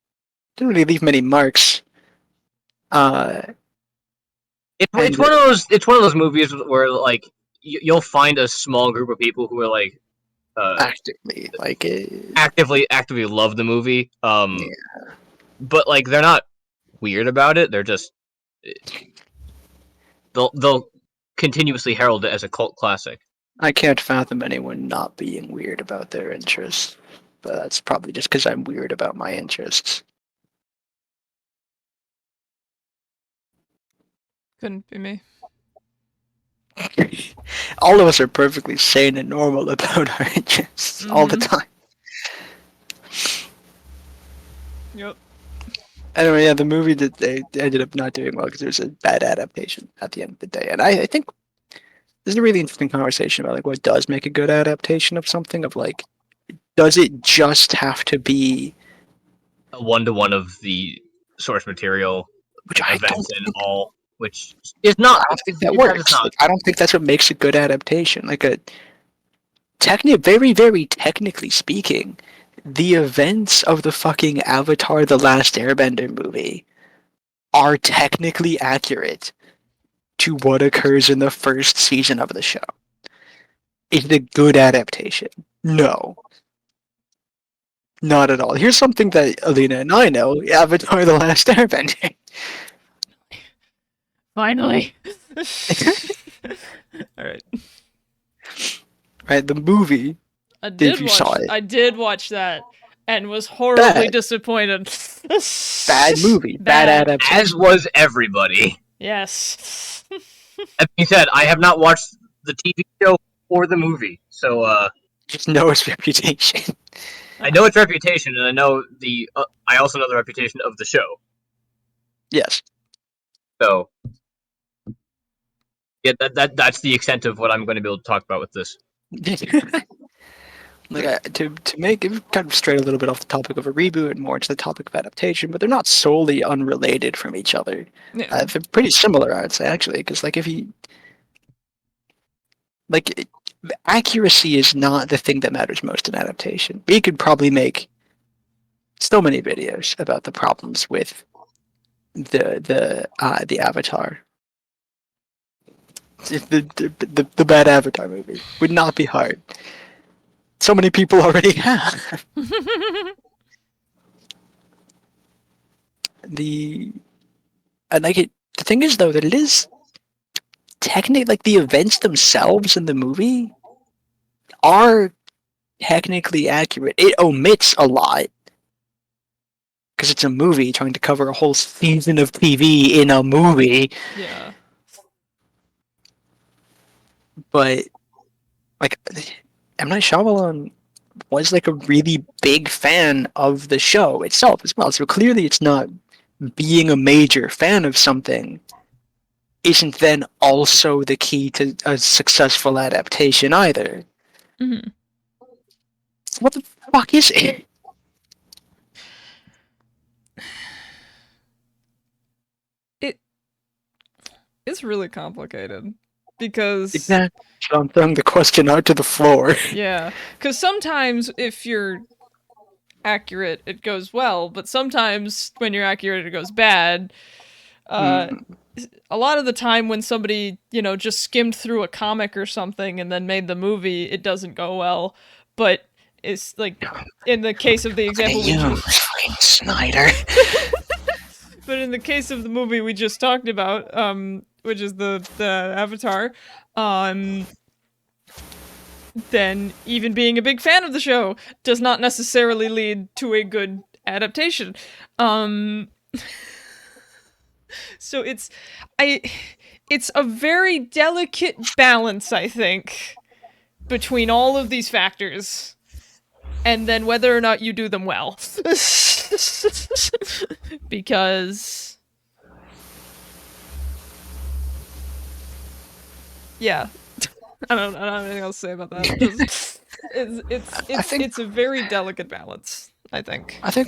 doesn't really leave many marks. It's one of those. It's one of those movies where like you'll find a small group of people who are like Actively, like actively love the movie. But like they're not weird about it. They're just they'll continuously herald it as a cult classic. I can't fathom anyone not being weird about their interests, but that's probably just because I'm weird about my interests. Couldn't be me. All of us are perfectly sane and normal about our interests all the time. Yep. Anyway, yeah, the movie that they ended up not doing well because it was a bad adaptation at the end of the day. And I think this is a really interesting conversation about like what does make a good adaptation of something. Of like, does it just have to be A 1-to-1 of the source material, which I don't events and think, all, which is not. I don't think that it's works. not. Like, I don't think that's what makes a good adaptation. Like very, very technically speaking, the events of the fucking Avatar: The Last Airbender movie are technically accurate to what occurs in the first season of the show. Is it a good adaptation? No. Not at all. Here's something that Alina and I know: Avatar: The Last Airbender. Finally. Alright. Right, the movie. I did watch that and was horribly disappointed. Bad movie. Bad adaptation. As was everybody. Yes. That being said, I have not watched the TV show or the movie, so Just know its reputation. I know its reputation, and I know I also know the reputation of the show. Yes. So, yeah, that's the extent of what I'm going to be able to talk about with this. Like to make it kind of stray a little bit off the topic of a reboot and more into the topic of adaptation, but they're not solely unrelated from each other. Yeah. They're pretty similar, I'd say, actually, because like if you like accuracy is not the thing that matters most in adaptation. We could probably make so many videos about the problems with the Avatar. The bad Avatar movie would not be hard. So many people already have. The and like it. The thing is though that it is technically like the events themselves in the movie are technically accurate. It omits a lot because it's a movie trying to cover a whole season of TV in a movie. Yeah. But like M. Night Shyamalan was like a really big fan of the show itself as well. So clearly it's not being a major fan of something isn't then also the key to a successful adaptation either. Mhm. What the fuck is it? It's really complicated because Exactly. So I'm throwing the question out to the floor. yeah, because sometimes if you're accurate, it goes well, but sometimes when you're accurate, it goes bad. Mm, A lot of the time when somebody, just skimmed through a comic or something and then made the movie, it doesn't go well. But it's like in the case of the example we just Snyder. but in the case of the movie we just talked about, which is the Avatar, then even being a big fan of the show does not necessarily lead to a good adaptation. So it's a very delicate balance, I think, between all of these factors, and then whether or not you do them well. Because yeah, I don't have anything else to say about that. Just, it's a very delicate balance, I think. I think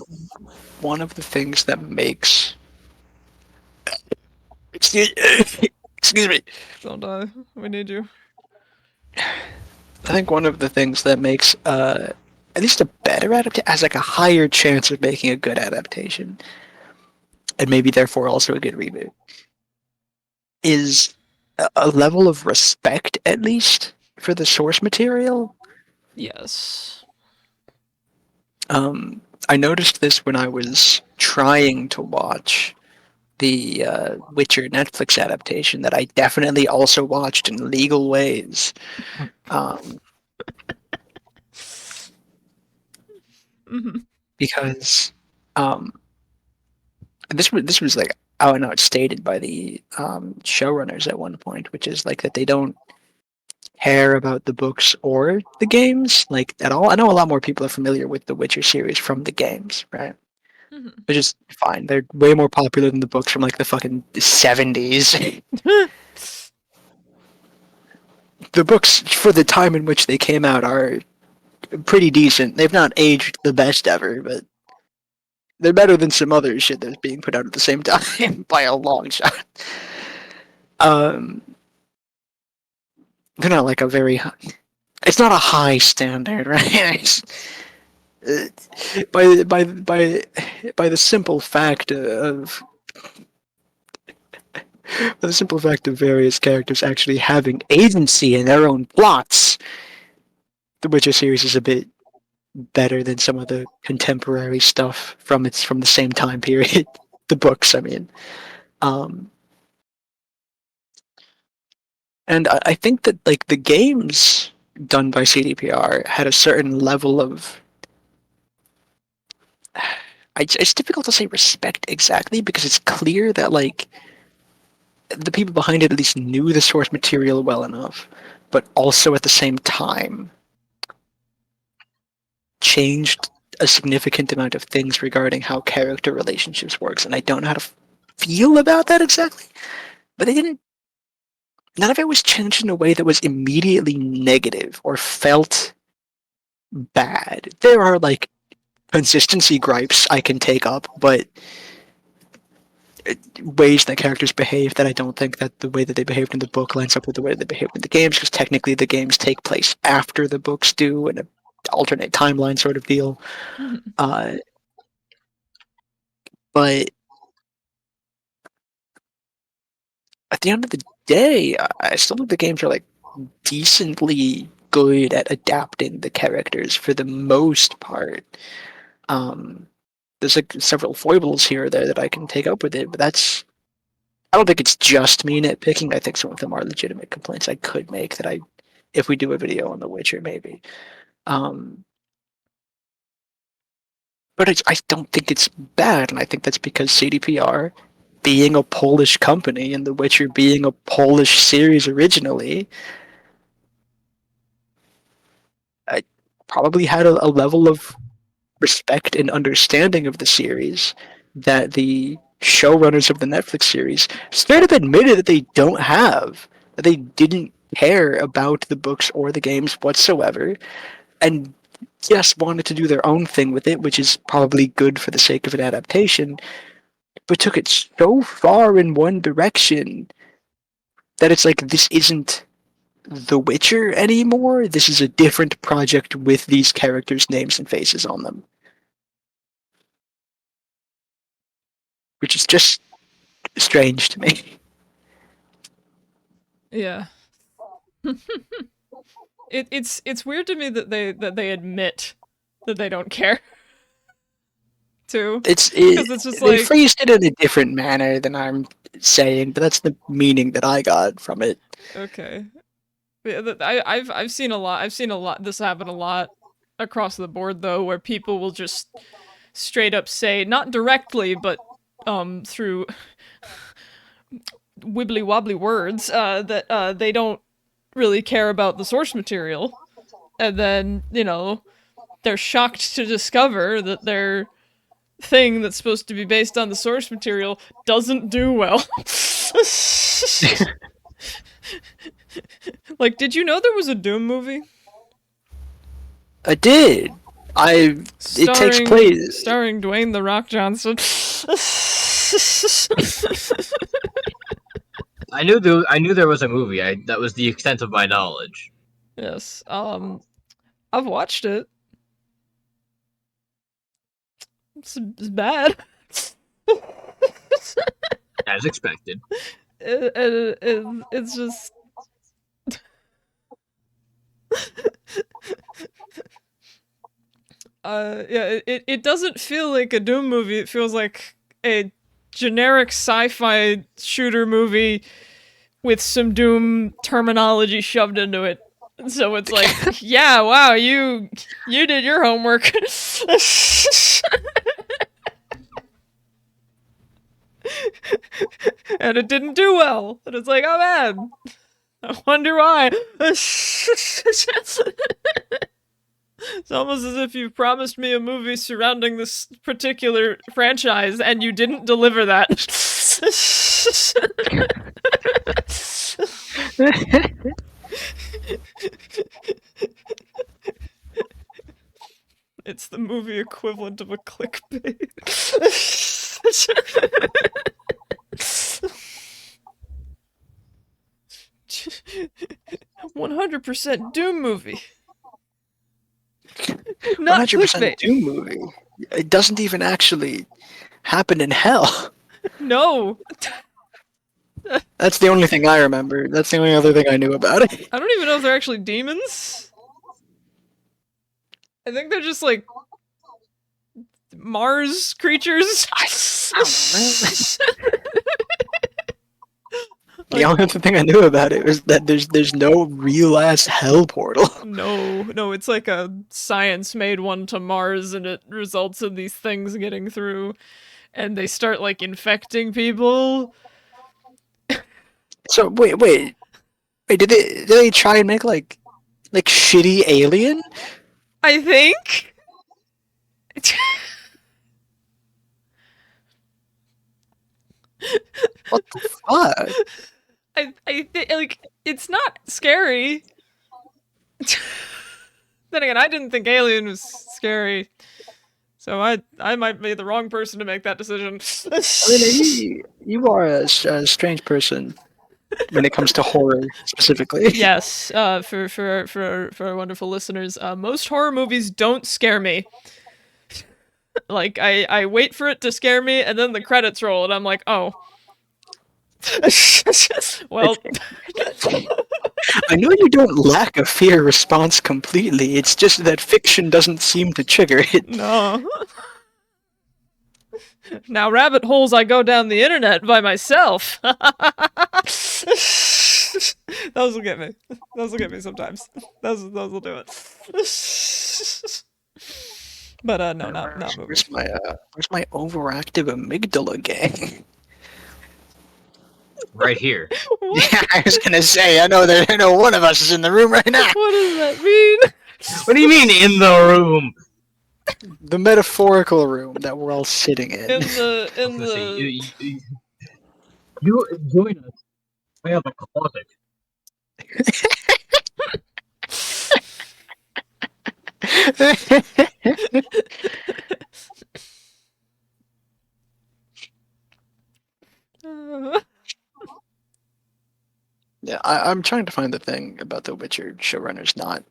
one of the things that makes excuse, excuse me. Don't die. We need you. I think one of the things that makes at least a better adaptation has like a higher chance of making a good adaptation, and maybe therefore also a good reboot, is a level of respect at least for the source material. Yes. I noticed this when I was trying to watch the Witcher Netflix adaptation that I definitely also watched in legal ways. Mm-hmm. Because this was like, I don't know, it's stated by the showrunners at one point, which is like that they don't care about the books or the games like at all. I know a lot more people are familiar with the Witcher series from the games, right? Mm-hmm. Which is fine. They're way more popular than the books from like the fucking 70s. The books for the time in which they came out are pretty decent. They've not aged the best ever, but they're better than some other shit that's being put out at the same time by a long shot. Um, they're not like a very. It's not a high standard, right? By the simple fact of various characters actually having agency in their own plots, the Witcher series is a bit better than some of the contemporary stuff from the same time period. The books, I mean. And I think that like the games done by CDPR had a certain level of. It's difficult to say respect exactly because it's clear that like the people behind it at least knew the source material well enough, but also at the same time changed a significant amount of things regarding how character relationships works. And I don't know how to feel about that exactly, but they didn't. None of it was changed in a way that was immediately negative or felt bad. There are like consistency gripes I can take up, but ways that characters behave that I don't think that the way that they behaved in the book lines up with the way they behaved in the games, because technically the games take place after the books do in an alternate timeline sort of deal. Uh, but at the end of the day, I still think the games are like decently good at adapting the characters for the most part. Um, there's like several foibles here or there that I can take up with it, but I don't think it's just me nitpicking. I think some of them are legitimate complaints I could make that if we do a video on The Witcher, maybe. Um, but I don't think it's bad, and I think that's because CDPR, being a Polish company and The Witcher being a Polish series originally, I probably had a level of respect and understanding of the series that the showrunners of the Netflix series straight up admitted that they don't have, that they didn't care about the books or the games whatsoever, and yes, wanted to do their own thing with it, which is probably good for the sake of an adaptation, but took it so far in one direction that it's like, this isn't The Witcher anymore. This is a different project with these characters' names and faces on them. Which is just strange to me. Yeah. It's weird to me that they admit that they don't care. Too. Because it's just they like, phrased it in a different manner than I'm saying, but that's the meaning that I got from it. okay. I've seen a lot this happen a lot across the board though, where people will just straight up say, not directly, but through wibbly wobbly words, that they don't really care about the source material. And then, you know, they're shocked to discover that their thing that's supposed to be based on the source material doesn't do well. Like, did you know there was a Doom movie? I did. It takes place. Starring Dwayne "The Rock" Johnson. I knew there was a movie. That was the extent of my knowledge. Yes. I've watched it. It's bad. As expected. It's just. Yeah, it doesn't feel like a Doom movie. It feels like a generic sci-fi shooter movie with some Doom terminology shoved into it. So it's like, yeah, wow, you did your homework. And it didn't do well. And it's like, oh man, I wonder why. It's almost as if you've promised me a movie surrounding this particular franchise and you didn't deliver that. It's the movie equivalent of a clickbait. 100% Doom movie. Not 100% clickbait. Doom movie. It doesn't even actually happen in hell. No. That's the only thing I remember. That's the only other thing I knew about it. I don't even know if they're actually demons. I think they're just like Mars creatures. I don't know. The only other thing I knew about it was that there's no real ass hell portal. No, it's like a science-made one to Mars, and it results in these things getting through, and they start like infecting people. So wait, did they try and make like shitty Alien? I think. What the fuck? I think like it's not scary. Then again, I didn't think Alien was scary. So I might be the wrong person to make that decision. I mean, you are a strange person when it comes to horror specifically. Yes, for our wonderful listeners, most horror movies don't scare me. Like I wait for it to scare me, and then the credits roll, and I'm like, oh. Well, I know you don't lack a fear response completely. It's just that fiction doesn't seem to trigger it. no. Now rabbit holes I go down the internet by myself. Those will get me. Those will get me sometimes. Those will do it. But no, not movies. Where's my overactive amygdala gang? Right here. What? Yeah, I was gonna say. I know one of us is in the room right now. What does that mean? What do you mean in the room? The metaphorical room that we're all sitting in. In the Listen, you join us. I have a closet. Yeah, I'm trying to find the thing about the Witcher showrunners not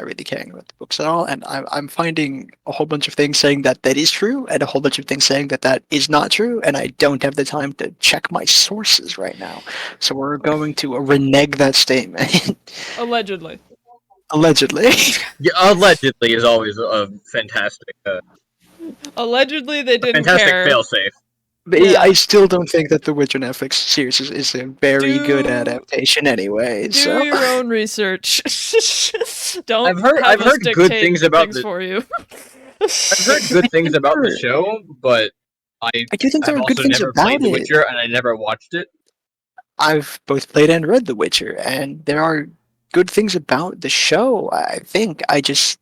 really caring about the books at all, and I'm finding a whole bunch of things saying that that is true, and a whole bunch of things saying that that is not true, and I don't have the time to check my sources right now. So we're going to renege that statement. Allegedly. Allegedly. Yeah, allegedly is always a fantastic, Allegedly, they didn't fantastic care. failsafe. But Yeah. I still don't think that the Witcher Netflix series is a very good Do- adaptation anyway. Do So your own research. Don't I've heard have us good dictate things about things the for you. I've heard good things about the show, but I do think there I've are good also things never about played The it. Witcher and I never watched it. I've both played and read The Witcher, and there are good things about the show. I think I just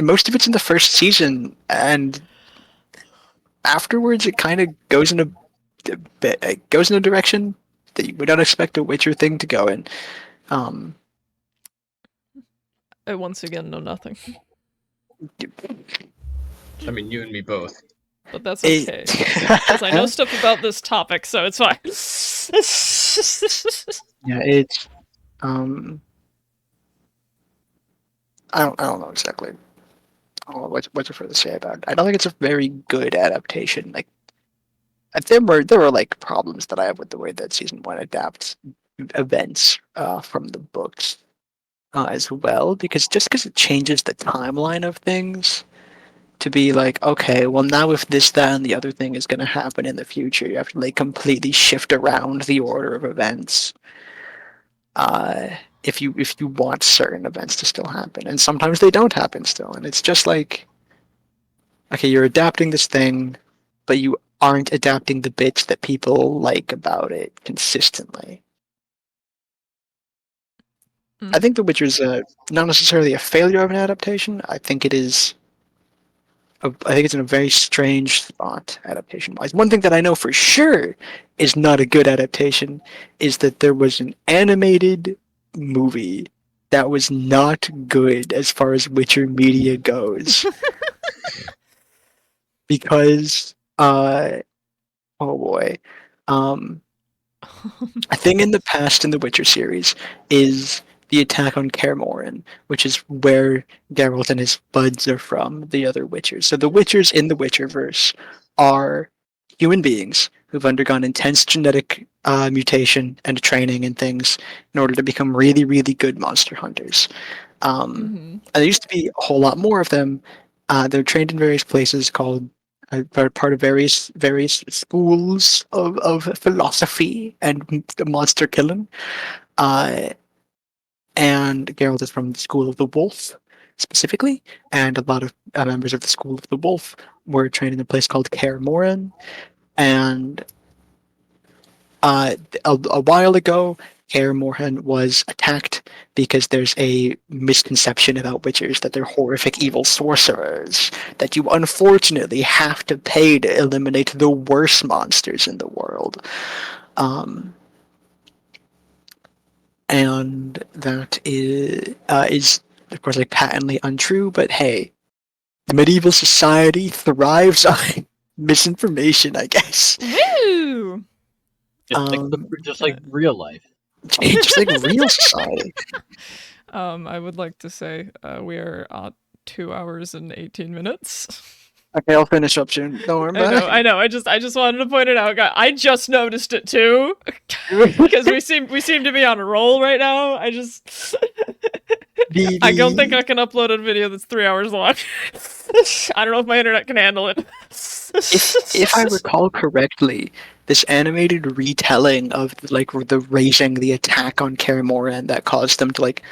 most of it's in the first season, and afterwards it kind of goes in a direction that you would not expect a Witcher thing to go in. I once again know nothing, I mean, you and me both. but that's okay. Because I know stuff about this topic, so it's fine. Yeah, it's I don't know exactly. I don't know what's further to say about it. I don't think it's a very good adaptation. Like there were like problems that I have with the way that season one adapts events from the books as well, because it changes the timeline of things to be like, okay, well now if this, that, and the other thing is going to happen in the future, you have to like completely shift around the order of events. If you want certain events to still happen, and sometimes they don't happen still, and it's just like, okay, you're adapting this thing, but you aren't adapting the bits that people like about it consistently. I think The Witcher's not necessarily a failure of an adaptation. I think it is. I think it's in a very strange spot adaptation-wise. One thing that I know for sure is not a good adaptation is that there was an animated movie that was not good as far as Witcher media goes. Because, oh boy, a thing in the past in the Witcher series is the attack on Kaer Morhen, which is where Geralt and his buds are from, the other Witchers. So the Witchers in the Witcherverse are human beings who've undergone intense genetic mutation and training and things in order to become really, really good monster hunters. And there used to be a whole lot more of them. They're trained in various places called part of various schools of philosophy and monster killing. And Geralt is from the School of the Wolf, specifically, and a lot of members of the School of the Wolf were trained in a place called Kaer Morhen. And a while ago, Kaer Morhen was attacked because there's a misconception about witchers that they're horrific evil sorcerers that you unfortunately have to pay to eliminate the worst monsters in the world. And that is of course like patently untrue, but hey, The medieval society thrives on misinformation, I guess. Woo! Just like real life. Just like real society. I would like to say we are at 2 hours and 18 minutes. Okay, I'll finish up soon. Don't worry about I know. I just wanted to point it out. I just noticed it too, it. because we seem to be on a roll right now. I don't think I can upload a video that's 3 hours long. I don't know if my internet can handle it. If I recall correctly, this animated retelling of like the attack on Kaer Morhen that caused them to like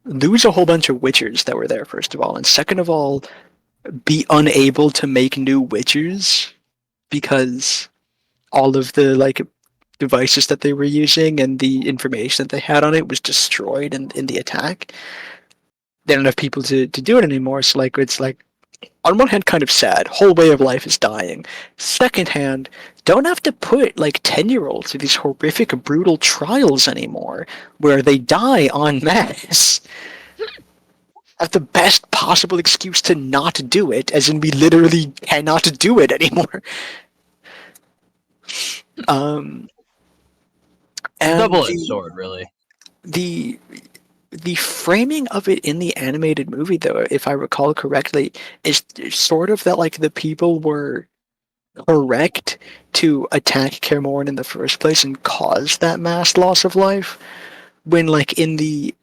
lose a whole bunch of Witchers that were there, first of all, and second of all, be unable to make new Witchers because all of the like devices that they were using and the information that they had on it was destroyed in the attack. They don't have people to do it anymore, so like it's like on one hand kind of sad, whole way of life is dying. Second hand, don't have to put like 10-year-olds through these horrific brutal trials anymore where they die en masse. Have the best possible excuse to not do it, as in we literally cannot do it anymore. And Double-edged sword, really. The framing of it in the animated movie, though, if I recall correctly, is sort of that like the people were correct to attack Kaer Morhen in the first place and cause that mass loss of life. When like in the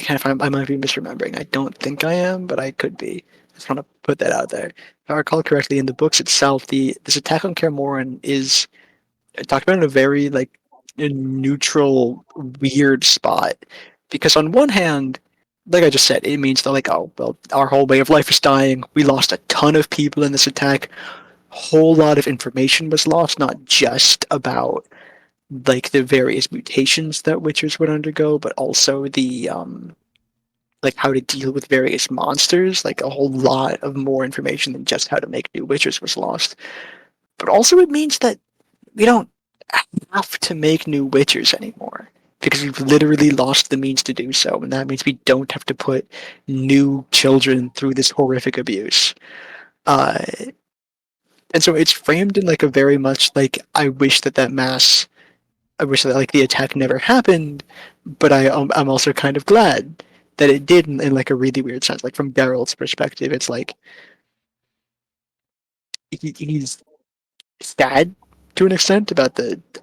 I might be misremembering. I don't think I am, but I could be. I just want to put that out there. If I recall correctly, in the books itself, this attack on Kaer Morhen is talked about in a very like a neutral, weird spot. Because on one hand, like I just said, it means they're like, oh well, our whole way of life is dying. We lost a ton of people in this attack. Whole lot of information was lost, not just about like the various mutations that Witchers would undergo, but also the like how to deal with various monsters. Like a whole lot of more information than just how to make new Witchers was lost. But also it means that we don't have to make new Witchers anymore because we've literally lost the means to do so, and that means we don't have to put new children through this horrific abuse. And so it's framed in like a very much like I wish that like the attack never happened, but I'm also kind of glad that it did in like a really weird sense. Like from Geralt's perspective, it's like he's sad to an extent about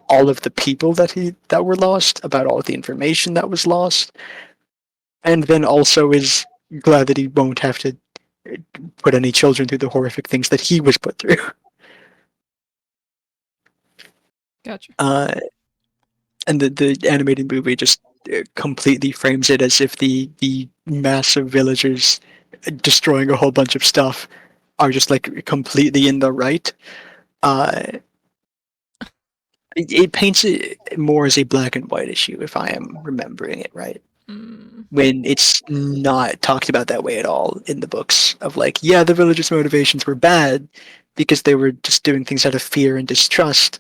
all of the people that were lost, about all of the information that was lost, and then also is glad that he won't have to put any children through the horrific things that he was put through. Gotcha. And the animated movie just completely frames it as if the massive villagers destroying a whole bunch of stuff are just like completely in the right. It paints it more as a black and white issue, if I am remembering it right. When it's not talked about that way at all in the books of like, yeah, the villagers' motivations were bad because they were just doing things out of fear and distrust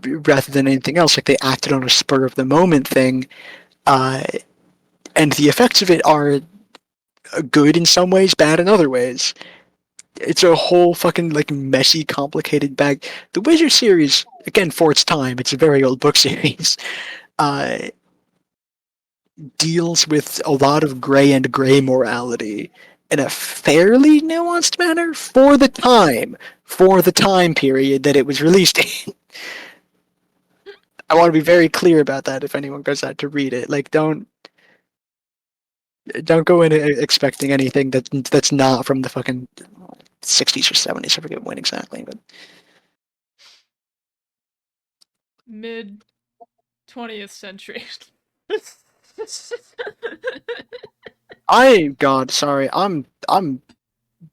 rather than anything else. Like they acted on a spur of the moment thing, and the effects of it are good in some ways, bad in other ways. It's a whole fucking like messy, complicated bag. The Witcher series, again, for its time, it's a very old book series. Deals with a lot of gray and gray morality in a fairly nuanced manner for the time period that it was released in. I want to be very clear about that if anyone goes out to read it. Like, don't go in expecting anything that's not from the fucking 60s or 70s. I forget when exactly, but Mid 20th century. Sorry, I'm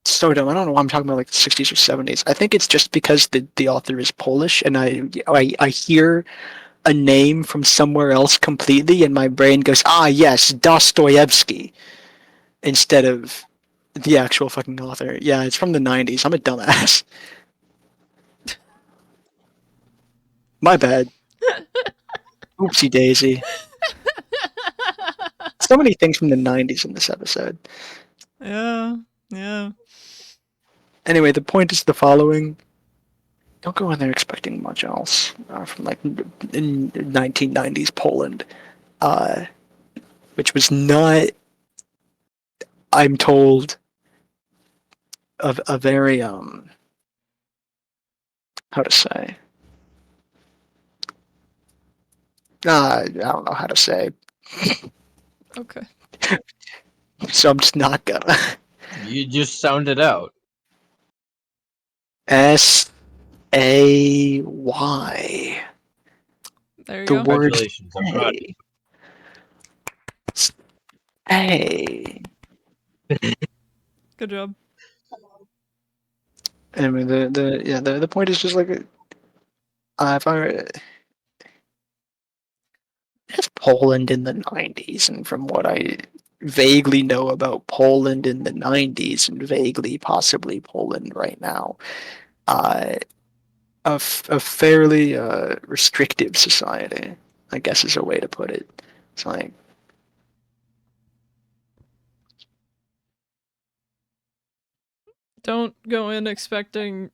so dumb. I don't know why I'm talking about like the 60s or 70s. I think it's just because the author is Polish, and I hear a name from somewhere else completely, and my brain goes, ah, yes, Dostoevsky, instead of the actual fucking author. Yeah, it's from the 90s. I'm a dumbass. My bad. Oopsie daisy. So many things from the 90s in this episode. Yeah. Yeah. Anyway, the point is the following. Don't go in there expecting much else from like in 1990s Poland, which was not, I'm told, a very how to say. I don't know how to say, Okay. so I'm just not gonna. You just sounded out. Say. There you The go. word Congratulations, I'm proud. say. Good job. I mean, the point is just like, if I it's Poland in the 90s, and from what I vaguely know about Poland in the 90s, and vaguely possibly Poland right now, uh, a fairly restrictive society, I guess is a way to put it. It's like, Don't go in expecting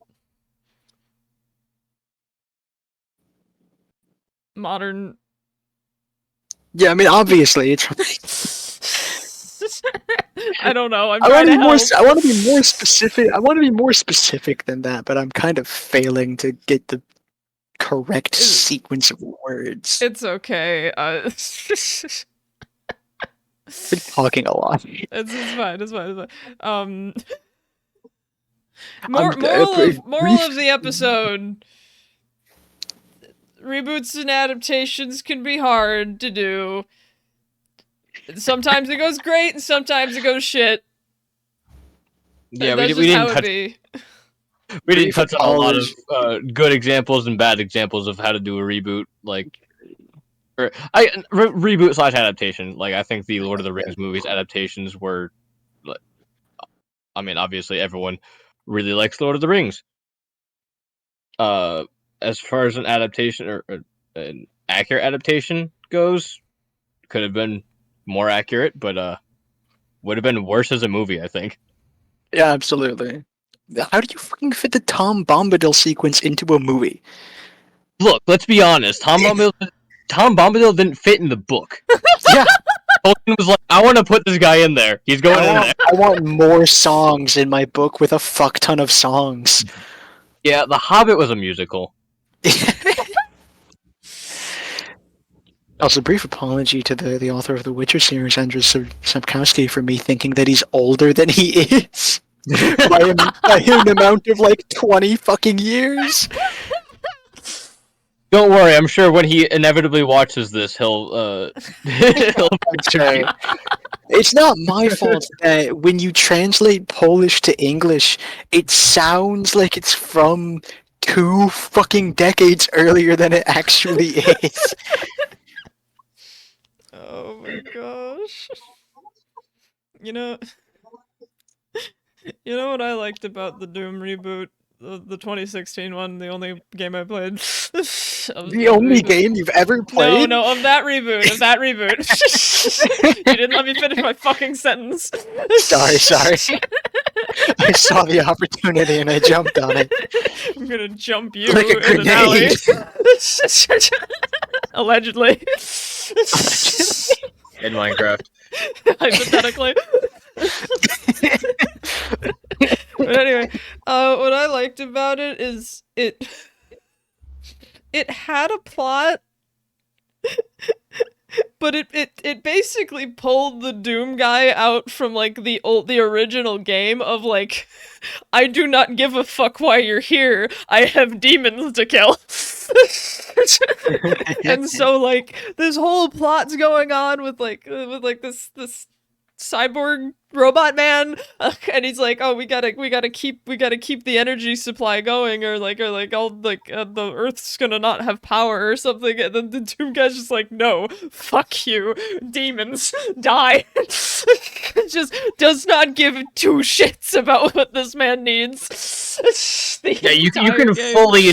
modern. yeah, I mean, obviously, it's. I don't know. I'm I want trying to to be more. help. I want to be more specific. I want to be more specific than that, but I'm kind of failing to get the correct sequence of words. It's okay. I've been talking a lot. It's fine. It's fine. It's fine. I'm- Moral of the episode: reboots and adaptations can be hard to do. Sometimes it goes great, and sometimes it goes shit. Yeah, And that's we just how didn't it touch. be. We didn't touch on a lot of Apology. good examples and bad examples of how to do a reboot. Like, reboot slash adaptation. Like, I think the Lord of the Rings movies adaptations were. Like, I mean, obviously, everyone really likes Lord of the Rings. As far as an adaptation or an accurate adaptation goes, could have been more accurate, but would have been worse as a movie, I think. Yeah, absolutely. How do you fucking fit the Tom Bombadil sequence into a movie? Look, let's be honest. Tom Bombadil didn't fit in the book. Yeah, Tolkien was like, I want to put this guy in there. He's going in there. I want more songs in my book with a fuck ton of songs. Yeah, The Hobbit was a musical. Also, brief apology to the author of the Witcher series, Andrzej Sapkowski, for me thinking that he's older than he is by an amount of like 20 fucking years. Don't worry, I'm sure when he inevitably watches this, he'll Okay. It's not my fault that when you translate Polish to English, it sounds like it's from 2 fucking decades earlier than it actually is. Oh my gosh. You know, you know what I liked about the Doom reboot, the 2016 one, the only game I played. The only game you've ever played? No, of that reboot, You didn't let me finish my fucking sentence. Sorry. I saw the opportunity and I jumped on it. I'm gonna jump you Like a in an alley. grenade. Allegedly. in Minecraft. Hypothetically. But anyway, what I liked about it is it had a plot, but it basically pulled the Doom guy out from like the original game of like, I do not give a fuck why you're here. I have demons to kill. And so like this whole plot's going on with this cyborg robot man, and he's like, oh, we gotta keep the energy supply going, or all the Earth's gonna not have power or something, and then the Doom guy's just like, no, fuck you, demons, die. Just does not give 2 shits about what this man needs. Yeah, you can fully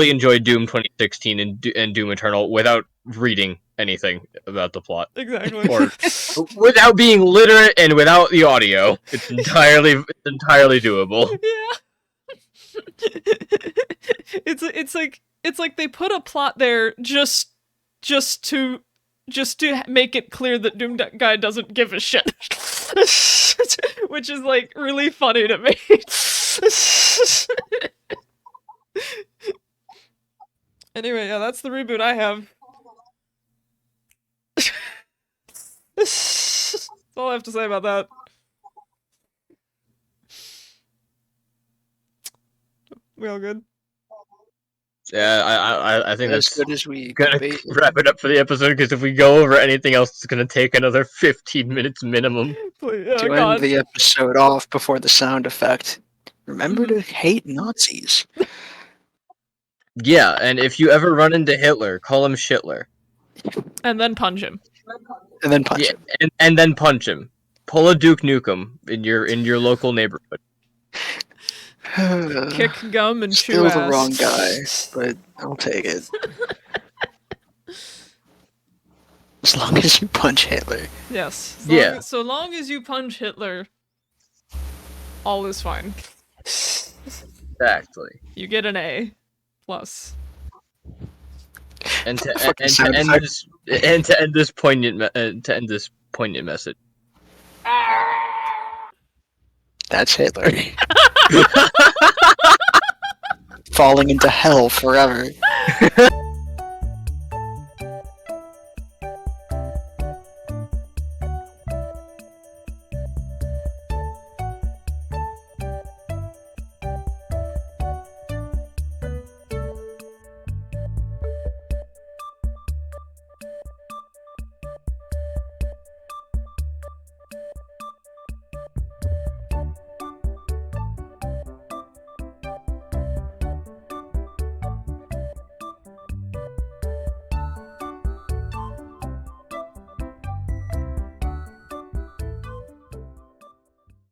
enjoy Doom 2016 and Doom Eternal without reading anything about the plot. Exactly. Or without being literate and without the audio. It's entirely doable. Yeah. It's like they put a plot there just to make it clear that Doom Guy doesn't give a shit. Which is like really funny to me. Anyway, yeah, that's the reboot I have. That's all I have to say about that. We all good? Yeah, I think As that's good as we gonna could be. wrap it up for the episode, because if we go over anything else, it's gonna take another 15 minutes minimum. Please, oh To God. end the episode off before the sound effect, remember Mm-hmm. to hate Nazis. Yeah, and if you ever run into Hitler, call him Shitler. And then punch him. And then punch Yeah, him. and then punch him. Pull a Duke Nukem in your local neighborhood. Kick gum and chew Still ass. the wrong guy, but I'll take it. As long as you punch Hitler. Yes. Yeah. So long as you punch Hitler, all is fine. Exactly. You get an A+. Plus. And to Fucking sound effect. end this poignant message. That's Hitler. Falling into hell forever.